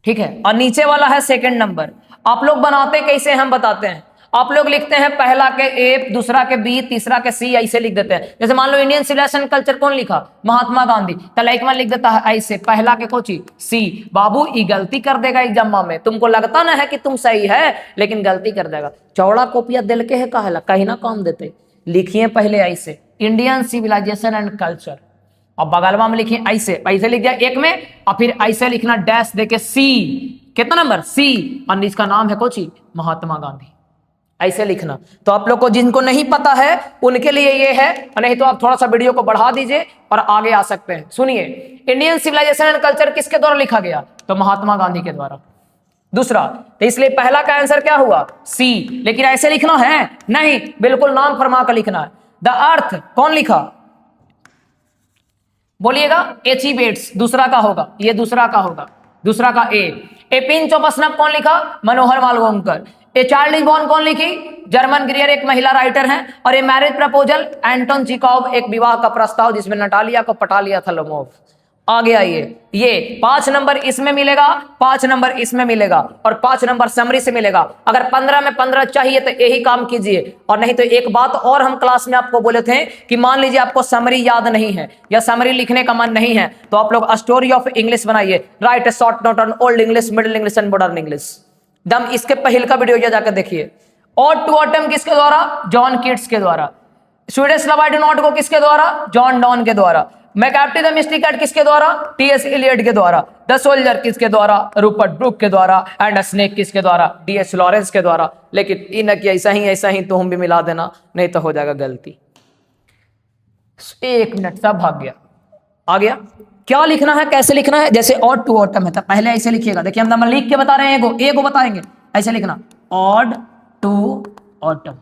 Speaker 1: ठीक है, और नीचे वाला है सेकंड नंबर। आप लोग बनाते कैसे हम बताते हैं। आप लोग लिखते हैं पहला के ए, दूसरा के बी, तीसरा के सी, ऐसे लिख देते हैं। जैसे मान लो इंडियन सिविलाइजेशन कल्चर कौन लिखा, महात्मा गांधी, तो लाइकमान लिख देता है ऐसे, पहला के कोची सी। बाबू ये गलती कर देगा एग्जाम में, तुमको लगता ना है कि तुम सही है लेकिन गलती कर देगा। चौड़ा कॉपिया दिल के है कहला कहीं ना काम देते, लिखिए पहले ऐसे इंडियन सिविलाइजेशन एंड कल्चर, और बगलवा में लिखिए ऐसे, ऐसे लिख दिया एक में, और फिर ऐसे लिखना डैश देके सी, कितना नंबर सी, और इसका नाम है कोची महात्मा गांधी, ऐसे लिखना। तो आप लोग को जिनको नहीं पता है उनके लिए ये है, नहीं तो आप थोड़ा सा वीडियो को बढ़ा दीजिए और आगे आ सकते हैं। सुनिए, इंडियन सिविलाइजेशन एंड कल्चर किसके द्वारा लिखा गया, तो महात्मा गांधी के द्वारा। दूसरा, तो इसलिए पहला का आंसर क्या हुआ सी, लेकिन ऐसे लिखना है नहीं, बिल्कुल नाम फरमा कर लिखना है। द अर्थ कौन लिखा, बोलिएगा एच.ई. बेट्स, दूसरा का होगा, ये दूसरा का होगा, दूसरा का ए पिंच ऑफ स्नफ कौन लिखा, मनोहर मालवंकर। ए चार्ल्ड इज बॉर्न कौन लिखी, जर्मन ग्रियर, एक महिला राइटर हैं। और ये मैरिज प्रपोजल एंटोन चिकोव, एक विवाह का प्रस्ताव जिसमें नटालिया को पटा लिया था लोमोव। आगे आइए, ये 5 नंबर इसमें मिलेगा, 5 नंबर इसमें मिलेगा, और 5 नंबर समरी से मिलेगा। अगर 15 में 15 चाहिए तो यही काम कीजिए, और नहीं तो एक बात और हम क्लास में आपको बोले थे कि मान लीजिए आपको समरी याद नहीं है या समरी लिखने का मन नहीं है, तो आप लोग स्टोरी ऑफ इंग्लिश बनाइए, right A short note on old English, middle English and modern English. दम इसके पहले का वीडियो जाकर देखिए। ऑड टू ऑटम किसके द्वारा, जॉन कीट्स के द्वारा। Swedish love I do not go किसके द्वारा, जॉन डॉन के द्वारा। मैकआफ्टी द मिस्टिक कैट किसके द्वारा, टी.एस. इलियट के द्वारा। द सोल्जर किसके द्वारा, रूपर्ट ब्रूक के द्वारा। एंड अ स्नेक किसके द्वारा, डी.एच. लॉरेंस के द्वारा। लेकिन इन की ऐसा ही तो हम भी मिला देना, नहीं तो हो जाएगा गलती। 1 मिनट सब भाग गया, आ गया। क्या लिखना है, कैसे लिखना है, जैसे ऑड टू ऑटम है तो पहले ऐसे लिखिएगा। देखिए हम लिख के बता रहे हैं, एगो बताएंगे, ऐसे लिखना ऑड टू ऑटम,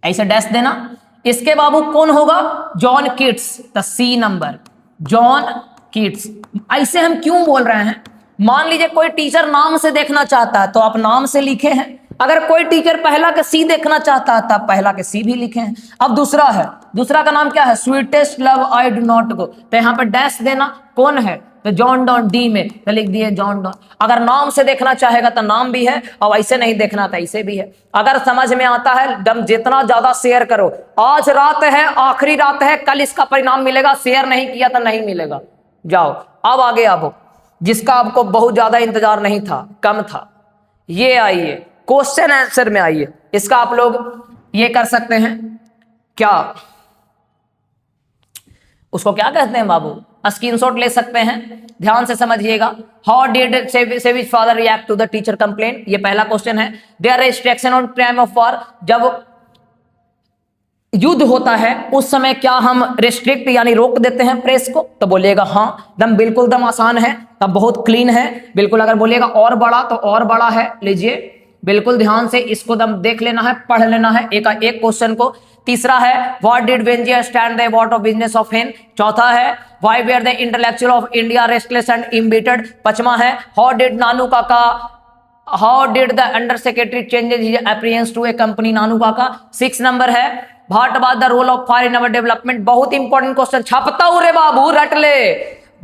Speaker 1: ऐसे डैश देना। इसके बाबू कौन होगा, John Keats, the C number, John Keats. ऐसे हम क्यों बोल रहे हैं, मान लीजिए कोई टीचर नाम से देखना चाहता है तो आप नाम से लिखे हैं, अगर कोई टीचर पहला के सी देखना चाहता है तो आप पहला के सी भी लिखे हैं। अब दूसरा है, दूसरा का नाम क्या है, sweetest love I do not go, तो यहां पर डैश देना, कौन है, तो जॉन डॉन, डी में तो लिख दिए जॉन डॉन। अगर नाम से देखना चाहेगा तो नाम भी है, और ऐसे नहीं देखना तो ऐसे भी है। अगर समझ में आता है दम जितना ज्यादा शेयर करो, आज रात है, आखिरी रात है, कल इसका परिणाम मिलेगा, शेयर नहीं किया तो नहीं मिलेगा। जाओ अब आगे आओ, जिसका आपको बहुत ज्यादा इंतजार नहीं था, कम था, ये आइए क्वेश्चन आंसर में आइए। इसका आप लोग ये कर सकते हैं, क्या उसको क्या कहते हैं बाबू, स्क्रीनशॉट ले सकते हैं, ध्यान से समझिएगा। How did Savage's father react to the teacher complaint, ये पहला क्वेश्चन है। There restriction on time of war, जब युद्ध होता है उस समय क्या हम रिस्ट्रिक्ट यानी रोक देते हैं प्रेस को, तो बोलिएगा हाँ, दम बिल्कुल दम आसान है, तब बहुत क्लीन है बिल्कुल। अगर बोलिएगा और बड़ा तो और बड़ा है, लीजिए बिल्कुल ध्यान से इसको दम देख लेना है, पढ़ लेना है एक क्वेश्चन को। तीसरा है व्हाट डिड वेंजियर stand the about of business of हेन। चौथा है why were the intellectual of India restless and embittered. पांचवा है how did Nanu Kaka, how did the under secretary changes his appearance to a company Nanu Kaka. 6 number है what about the role of fire in our development. बहुत important question, छापता हूं रे बाबू, रट ले।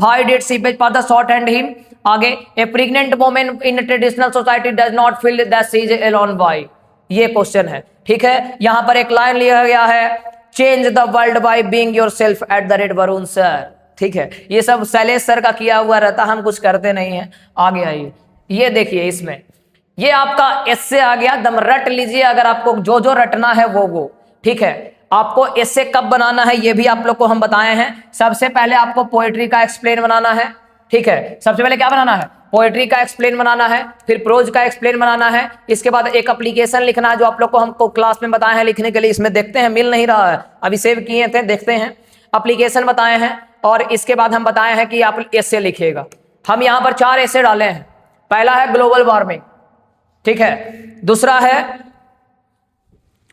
Speaker 1: व्हाई डिड सीपेज फादर शॉर्ट हैंड हिम। आगे a pregnant woman in traditional society does not feel that she is alone, why. ये क्वेश्चन है, ठीक है। यहां पर एक लाइन लिया गया है, change the world by being yourself @ Varun sir, ठीक है। ये सब शैलेश सर का किया हुआ रहता, हम कुछ करते नहीं है। आगे आइए, ये देखिए इसमें ये आपका एस्से आ गया, दम रट लीजिए। अगर आपको जो जो रटना है वो ठीक है। आपको एस्से कब बनाना है ये भी आप लोग को हम बताए हैं। सबसे पहले आपको पोएट्री का एक्सप्लेन बनाना है, ठीक है। सबसे पहले क्या बनाना है, पोएट्री का एक्सप्लेन बनाना है, फिर प्रोज का एक्सप्लेन बनाना है। इसके बाद एक एप्लीकेशन लिखना है जो आप लोग को हमको क्लास में बताए हैं लिखने के लिए। इसमें देखते हैं मिल नहीं रहा है, अभी सेव किए थे, देखते हैं। एप्लीकेशन बताए हैं और इसके बाद हम बताए हैं कि आप एस्से लिखिएगा। हम यहाँ पर 4 एस्से डाले हैं। पहला है ग्लोबल वार्मिंग, ठीक है। दूसरा है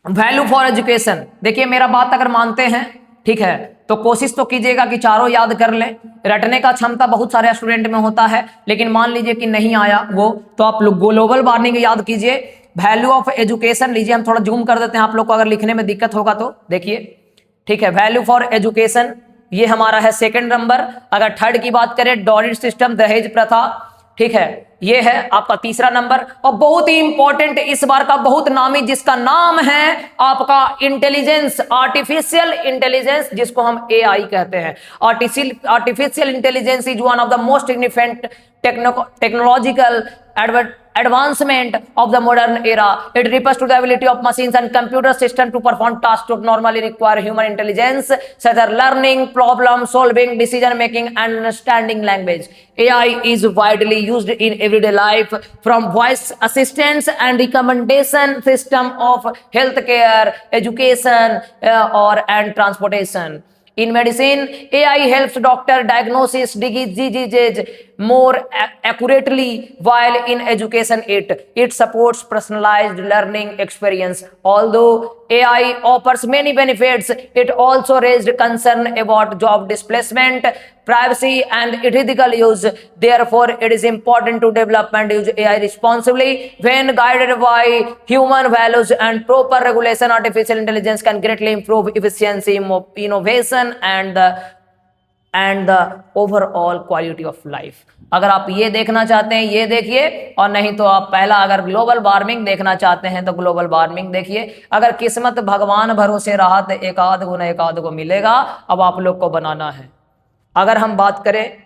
Speaker 1: वैल्यू फॉर एजुकेशन। देखिए मेरा बात अगर मानते हैं, ठीक है, तो कोशिश तो कीजिएगा कि चारों याद कर लें। रटने का क्षमता बहुत सारे स्टूडेंट में होता है, लेकिन मान लीजिए कि नहीं आया वो, तो आप लोग ग्लोबल वार्मिंग याद कीजिए। वैल्यू ऑफ एजुकेशन लीजिए, हम थोड़ा जूम कर देते हैं, आप लोग को अगर लिखने में दिक्कत होगा तो देखिए, ठीक है। वैल्यू फॉर एजुकेशन ये हमारा है सेकंड नंबर। अगर थर्ड की बात करें, डॉरिड सिस्टम, दहेज प्रथा, ठीक है, ये है आपका तीसरा नंबर। और बहुत ही इंपॉर्टेंट इस बार का, बहुत नामी, जिसका नाम है आपका इंटेलिजेंस, आर्टिफिशियल इंटेलिजेंस, जिसको हम एआई कहते हैं। Artificial intelligence is one of the most significant technological advancement of the modern era. It refers to the ability of machines and computer systems to perform tasks that normally require human intelligence, such as learning, problem solving, decision making, and understanding language. AI is widely used in everyday life, from voice assistants and recommendation system of healthcare, education, and transportation. In medicine, AI helps doctor diagnose diseases more accurately, while in education it supports personalized learning experience. Although AI offers many benefits, it also raised concern about job displacement, privacy, and ethical use. Therefore, it is important to develop and use AI responsibly. When guided by human values and proper regulation, artificial intelligence can greatly improve efficiency, innovation, and the overall quality of life. अगर आप ये देखना चाहते हैं ये देखिए, और नहीं तो आप पहला अगर ग्लोबल वार्मिंग देखना चाहते हैं तो ग्लोबल वार्मिंग देखिए। अगर किस्मत भगवान भरोसे रहा तो एक आध को मिलेगा। अब आप लोग को बनाना है। अगर हम बात करें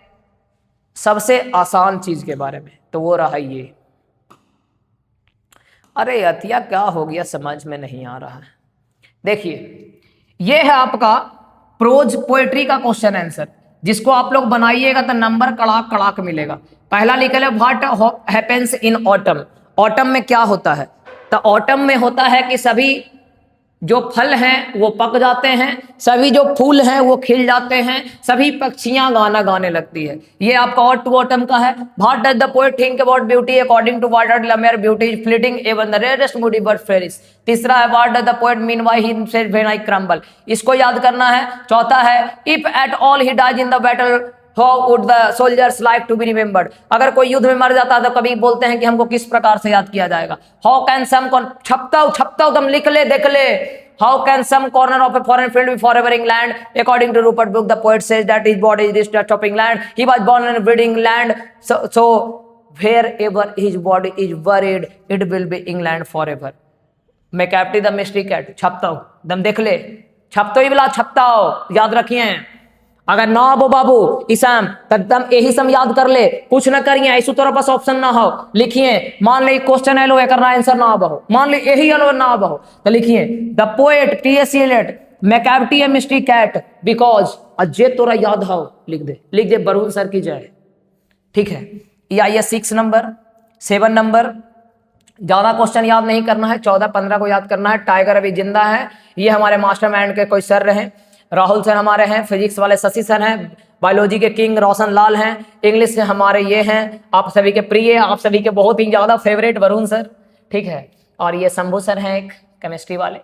Speaker 1: सबसे आसान चीज के बारे में, तो वो रहा ये। अरे अतिया क्या हो गया, समझ में नहीं आ रहा है। देखिए ये है आपका प्रोज पोएट्री का क्वेश्चन आंसर, जिसको आप लोग बनाइएगा तो नंबर कड़ाक कड़ाक मिलेगा। पहला लिखल है what happens in autumn. Autumn में क्या होता है? तो ऑटम में होता है कि सभी जो फल हैं वो पक जाते हैं, सभी जो फूल हैं वो खिल जाते हैं, सभी पक्षियां गाना गाने लगती है। ये आपका ऑट टू ऑटम का है। What does the poet think about beauty according to Walter de la Mare beauty is fleeting even the rarest moody bird फेरिस। तीसरा है what does the poet mean by himself when I crumble. इसको याद करना है। चौथा है if at all he dies in the battle how would the soldiers like to be remembered. अगर कोई युद्ध में मर जाता है तो कभी बोलते हैं कि हमको किस प्रकार से याद किया जाएगा। हाउ कैन सम छपता तुम लिख ले देख ले। How can some corner of a foreign field be forever England? According to Rupert Brooke, the poet says that his body is this chopping land. He was born in a breeding land, so wherever his body is buried, it will be England forever. मैं कैप्टी the mystery cat छपता हूँ, दम देख ले, छपतो ही बिला छपता हो, याद रखिए। अगर ना हो बाबू ईसाम तब यही सम याद कर ले, कुछ ना करिए, ऐसु तोरा पास ऑप्शन ना हो, लिखिए। मान ले क्वेश्चन है लो एक आंसर ना हो, मान ले यही है लो ना हो, तो लिखिए the poet T S. Eliot Macavity a mystery cat because Ajay तोरा याद हो, लिख दे बरून सर की जय। ठीक है, ये आइए 6 नंबर 7 नंबर। ज्यादा क्वेश्चन याद नहीं करना है, 14-15 को याद करना है। टाइगर अभी जिंदा है। ये हमारे मास्टरमाइंड के कोई सर रहे, राहुल सर हमारे हैं, फिजिक्स वाले शशि सर हैं, बायोलॉजी के किंग रोशन लाल हैं, इंग्लिश से हमारे ये हैं आप सभी के प्रिय, आप सभी के बहुत ही ज्यादा फेवरेट वरुण सर। ठीक है, और ये शंभू सर हैं एक केमिस्ट्री वाले।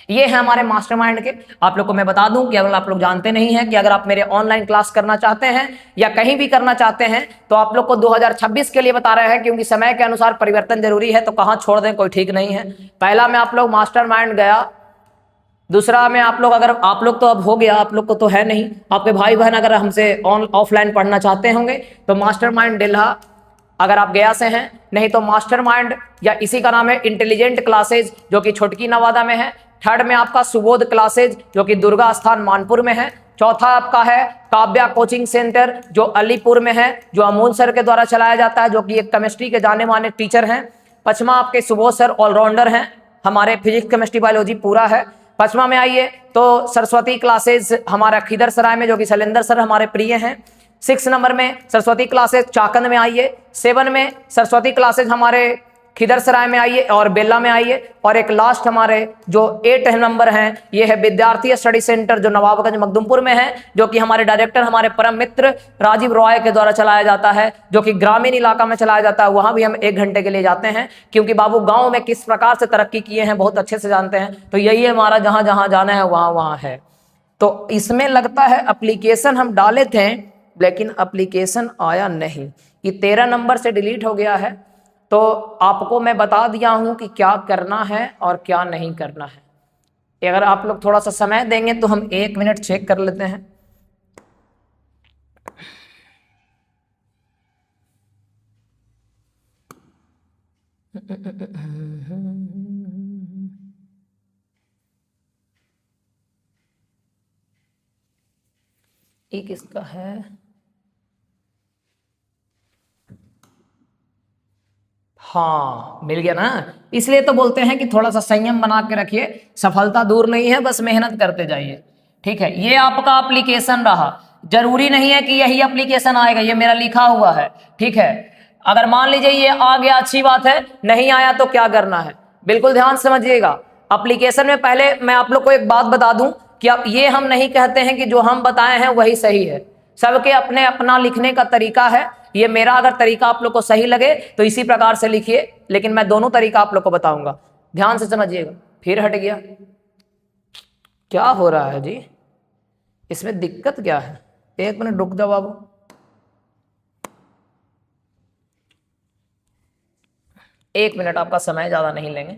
Speaker 1: ये है हमारे मास्टरमाइंड के। आप लोग को मैं बता दूं कि अगर आप लोग जानते नहीं हैं कि अगर आप मेरे ऑनलाइन क्लास करना चाहते हैं या कहीं भी करना चाहते हैं तो आप लोग को 2026 के लिए बता रहे हैं, क्योंकि समय के अनुसार परिवर्तन जरूरी है, तो कहाँ छोड़ दें कोई ठीक नहीं है। पहला में आप लोग मास्टरमाइंड गया, दूसरा में आप लोग, अगर आप लोग तो अब हो गया, आप लोग को तो है नहीं, आपके भाई बहन अगर हमसे ऑफलाइन पढ़ना चाहते होंगे तो मास्टरमाइंड डेल्हा अगर आप गया से हैं, नहीं तो मास्टरमाइंड या इसी का नाम है इंटेलिजेंट क्लासेज जो कि छोटकी नवादा में है। थर्ड में आपका सुबोध क्लासेज जो कि दुर्गा स्थान मानपुर में है। चौथा आपका है काव्या कोचिंग सेंटर जो अलीपुर में है, जो अमोल सर के द्वारा चलाया जाता है, जो कि एक केमिस्ट्री के जाने माने टीचर हैं। पचमा आपके सुबोध सर ऑलराउंडर हैं, हमारे फिजिक्स केमिस्ट्री बायोलॉजी पूरा है। पचमा में आइए तो सरस्वती क्लासेज हमारा खीदर सराय में जो कि शैलेंद्र सर हमारे प्रिय हैं। 6 नंबर में सरस्वती क्लासेज चाकंद में आइए। 7 में सरस्वती क्लासेज हमारे खिदरसराय में आइए और बेल्ला में आइए। और एक लास्ट हमारे जो 8 नंबर हैं, ये है विद्यार्थी स्टडी सेंटर जो नवाबगंज मखदुमपुर में है, जो कि हमारे डायरेक्टर हमारे परम मित्र राजीव रॉय के द्वारा चलाया जाता है, जो कि ग्रामीण इलाका में चलाया जाता है। वहां भी हम 1 घंटे के लिए जाते हैं, क्योंकि बाबू गांव में किस प्रकार से तरक्की किए हैं बहुत अच्छे से जानते हैं। तो यही हमारा जहां जहां जाना है वहां वहां है। तो इसमें लगता है एप्लीकेशन हम डाले थे, लेकिन एप्लीकेशन आया नहीं, ये 13 नंबर से डिलीट हो गया है। तो आपको मैं बता दिया हूं कि क्या करना है और क्या नहीं करना है। अगर आप लोग थोड़ा सा समय देंगे तो हम 1 मिनट चेक कर लेते हैं। ये किसका है? हाँ, मिल गया ना। इसलिए तो बोलते हैं कि थोड़ा सा संयम बना के रखिए, सफलता दूर नहीं है, बस मेहनत करते जाइए। ठीक है, ये आपका एप्लीकेशन रहा। जरूरी नहीं है कि यही एप्लीकेशन आएगा, ये मेरा लिखा हुआ है। ठीक है, अगर मान लीजिए ये आ गया अच्छी बात है, नहीं आया तो क्या करना है, बिल्कुल ध्यान समझिएगा। एप्लीकेशन में पहले मैं आप लोग को एक बात बता दूं कि अब ये हम नहीं कहते हैं कि जो हम बताए हैं वही सही है। सबके अपने अपना लिखने का तरीका है। ये मेरा अगर तरीका आप लोग को सही लगे तो इसी प्रकार से लिखिए, लेकिन मैं दोनों तरीका आप लोग को बताऊंगा, ध्यान से समझिएगा। फिर हट गया, क्या हो रहा है जी, इसमें दिक्कत क्या है? 1 मिनट रुक जाओ बाबू। एक मिनट आपका समय ज्यादा नहीं लेंगे।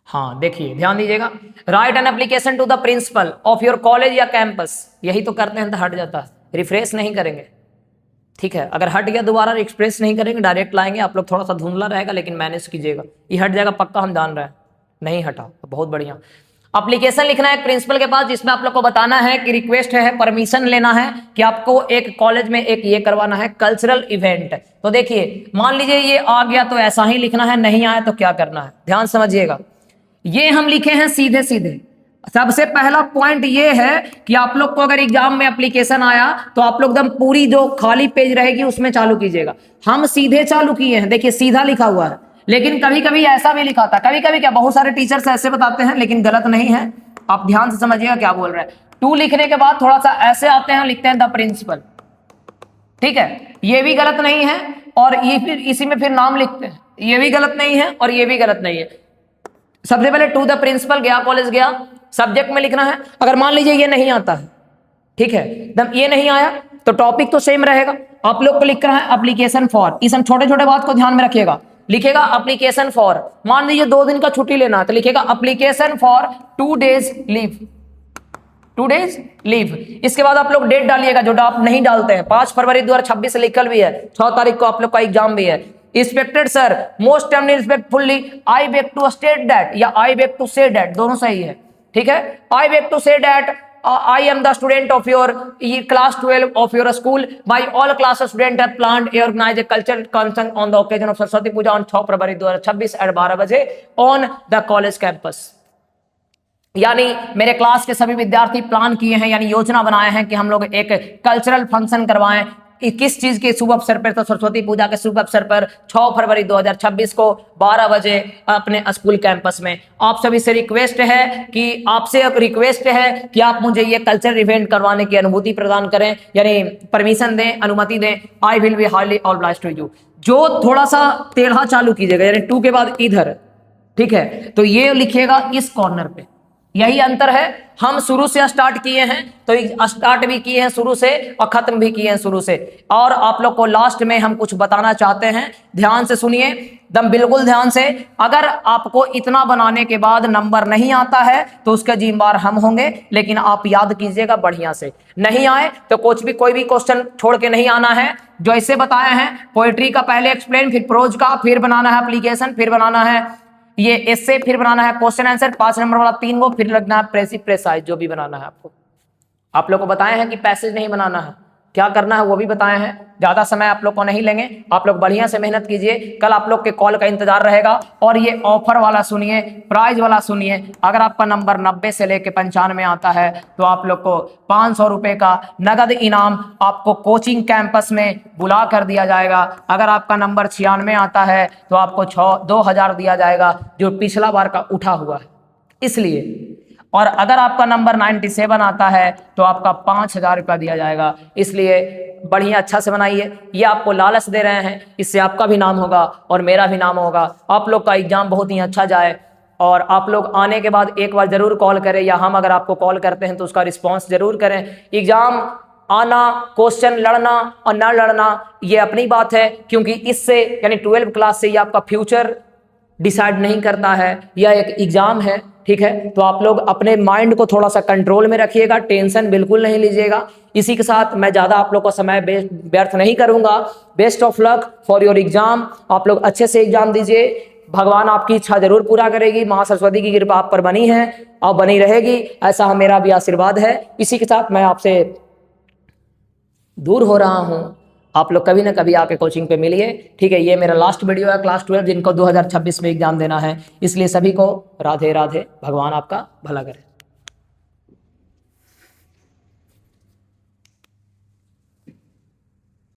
Speaker 1: हाँ देखिए, ध्यान दीजिएगा। Write an application to the principal of your college या कैंपस, यही तो करते हैं तो हट जाता है, रिफ्रेश नहीं करेंगे। ठीक है, अगर हट गया दोबारा रिफ्रेश नहीं करेंगे, डायरेक्ट लाएंगे। आप लोग थोड़ा सा धुंधला रहेगा, लेकिन मैनेज कीजिएगा। ये हट जाएगा पक्का, हम जान रहे हैं। नहीं हटा तो बहुत बढ़िया। एप्लीकेशन लिखना है प्रिंसिपल के पास, जिसमें आप लोग को बताना है कि रिक्वेस्ट है, परमिशन लेना है कि आपको एक कॉलेज में एक ये करवाना है कल्चरल इवेंट। तो देखिए, मान लीजिए ये आ गया तो ऐसा ही लिखना है, नहीं आया तो क्या करना है, ध्यान समझिएगा। ये हम लिखे हैं सीधे सीधे। सबसे पहला पॉइंट ये है कि आप लोग को अगर एग्जाम में एप्लीकेशन आया तो आप लोग एकदम पूरी जो खाली पेज रहेगी उसमें चालू कीजिएगा। हम सीधे चालू किए हैं, देखिए सीधा लिखा हुआ है, लेकिन कभी कभी ऐसा भी लिखा था, कभी कभी क्या, बहुत सारे टीचर्स ऐसे बताते हैं, लेकिन गलत नहीं है। आप ध्यान से समझिएगा क्या बोल रहे हैं। 2 लिखने के बाद थोड़ा सा ऐसे आते हैं, लिखते हैं द प्रिंसिपल। ठीक है, ये भी गलत नहीं है, और ये फिर इसी में फिर नाम लिखते हैं, ये भी गलत नहीं है और ये भी गलत नहीं है। सबसे पहले टू द प्रिंसिपल, गया कॉलेज गया, सब्जेक्ट में लिखना है। अगर मान लीजिए ये नहीं आता है, ठीक है, एकदम ये नहीं आया, तो टॉपिक तो सेम रहेगा। आप लोग को लिखना है एप्लीकेशन फॉर, इस छोटे छोटे बात को ध्यान में रखिएगा। लिखेगा एप्लीकेशन फॉर, मान लीजिए 2 दिन का छुट्टी लेना है तो लिखेगा application for 2 days leave, 2 days leave. इसके बाद आप लोग डेट डालिएगा, जो आप नहीं डालते हैं। 5 फरवरी 2026 लिखल भी है, 6 तारीख को आप लोग का एग्जाम भी है। Respected sir, most respectfully, I beg to state that या I beg to say that, दोनों सही है। ठीक है, I beg to say that I am the student of your class 12 of your school. My all class student have planned and organized a cultural concert on the occasion of Saraswati Puja on 6 February 2026 at 12 बजे on the college campus। यानी मेरे class के सभी विद्यार्थी plan किए हैं, यानी योजना बनाए हैं कि हम लोग एक कल्चरल फंक्शन करवाएं। किस चीज के शुभ अवसर पर? तो सरस्वती पूजा के शुभ अवसर पर 6 फरवरी 2026 को 12 बजे अपने स्कूल कैंपस में। आप सभी से रिक्वेस्ट है कि आप मुझे ये कल्चरल इवेंट करवाने की अनुभूति प्रदान करें, यानी परमिशन दें, अनुमति दें। I will be highly obliged to you. जो थोड़ा सा टेढ़ा चालू कीजिएगा, यानी 2 के बाद इधर, ठीक है, तो ये लिखिएगा इस कॉर्नर पे। यही अंतर है, हम शुरू से स्टार्ट किए हैं, तो स्टार्ट भी किए हैं शुरू से और खत्म भी किए हैं शुरू से। और आप लोग को लास्ट में हम कुछ बताना चाहते हैं, ध्यान से सुनिए, दम बिल्कुल ध्यान से। अगर आपको इतना बनाने के बाद नंबर नहीं आता है तो उसके जिम्मेदार हम होंगे, लेकिन आप याद कीजिएगा बढ़िया से। नहीं आए तो कुछ भी, कोई भी क्वेश्चन छोड़ के नहीं आना है। जो ऐसे बताए हैं, पोएट्री का पहले एक्सप्लेन, फिर प्रोज का, फिर बनाना है एप्लीकेशन, फिर बनाना है ये एसे, फिर बनाना है क्वेश्चन आंसर 5 नंबर वाला 3 को, फिर लगना है प्रेसिसाइज, जो भी बनाना है आपको। आप लोग को बताए हैं कि पैसेज नहीं बनाना है, क्या करना है वो भी बताए हैं। ज़्यादा समय आप लोग को नहीं लेंगे, आप लोग बढ़िया से मेहनत कीजिए, कल आप लोग के कॉल का इंतजार रहेगा। और ये ऑफर वाला सुनिए, प्राइज वाला सुनिए, अगर आपका नंबर 90 से लेके 95 आता है तो आप लोग को 500 रुपये का नगद इनाम आपको कोचिंग कैंपस में बुला कर दिया जाएगा। अगर आपका नंबर 96 आता है तो आपको 2000 दिया जाएगा, जो पिछला बार का उठा हुआ है इसलिए। और अगर आपका नंबर 97 आता है तो आपका 5000 रुपया दिया जाएगा। इसलिए बढ़िया अच्छा से बनाइए, ये आपको लालच दे रहे हैं, इससे आपका भी नाम होगा और मेरा भी नाम होगा, आप लोग का एग्जाम बहुत ही अच्छा जाए। और आप लोग आने के बाद एक बार जरूर कॉल करें, या हम अगर आपको कॉल करते हैं तो उसका रिस्पॉन्स जरूर करें। एग्जाम आना, क्वेश्चन लड़ना और न लड़ना ये अपनी बात है, क्योंकि इससे यानी 12वीं क्लास से ये आपका फ्यूचर डिसाइड नहीं करता है, यह एक एग्जाम है, ठीक है। तो आप लोग अपने माइंड को थोड़ा सा कंट्रोल में रखिएगा, टेंशन बिल्कुल नहीं लीजिएगा। इसी के साथ मैं ज़्यादा आप लोग का समय व्यर्थ नहीं करूंगा। Best of luck for your exam, आप लोग अच्छे से एग्जाम दीजिए, भगवान आपकी इच्छा जरूर पूरा करेगी, माँ सरस्वती की कृपा आप पर बनी है और बनी रहेगी, ऐसा मेरा भी आशीर्वाद है। इसी के साथ मैं आपसे दूर हो रहा हूँ, आप लोग कभी ना कभी आके कोचिंग पे मिलिए, ठीक है। ये मेरा लास्ट वीडियो है क्लास 12 जिनको 2026 में एग्जाम देना है, इसलिए सभी को राधे राधे, भगवान आपका भला करे।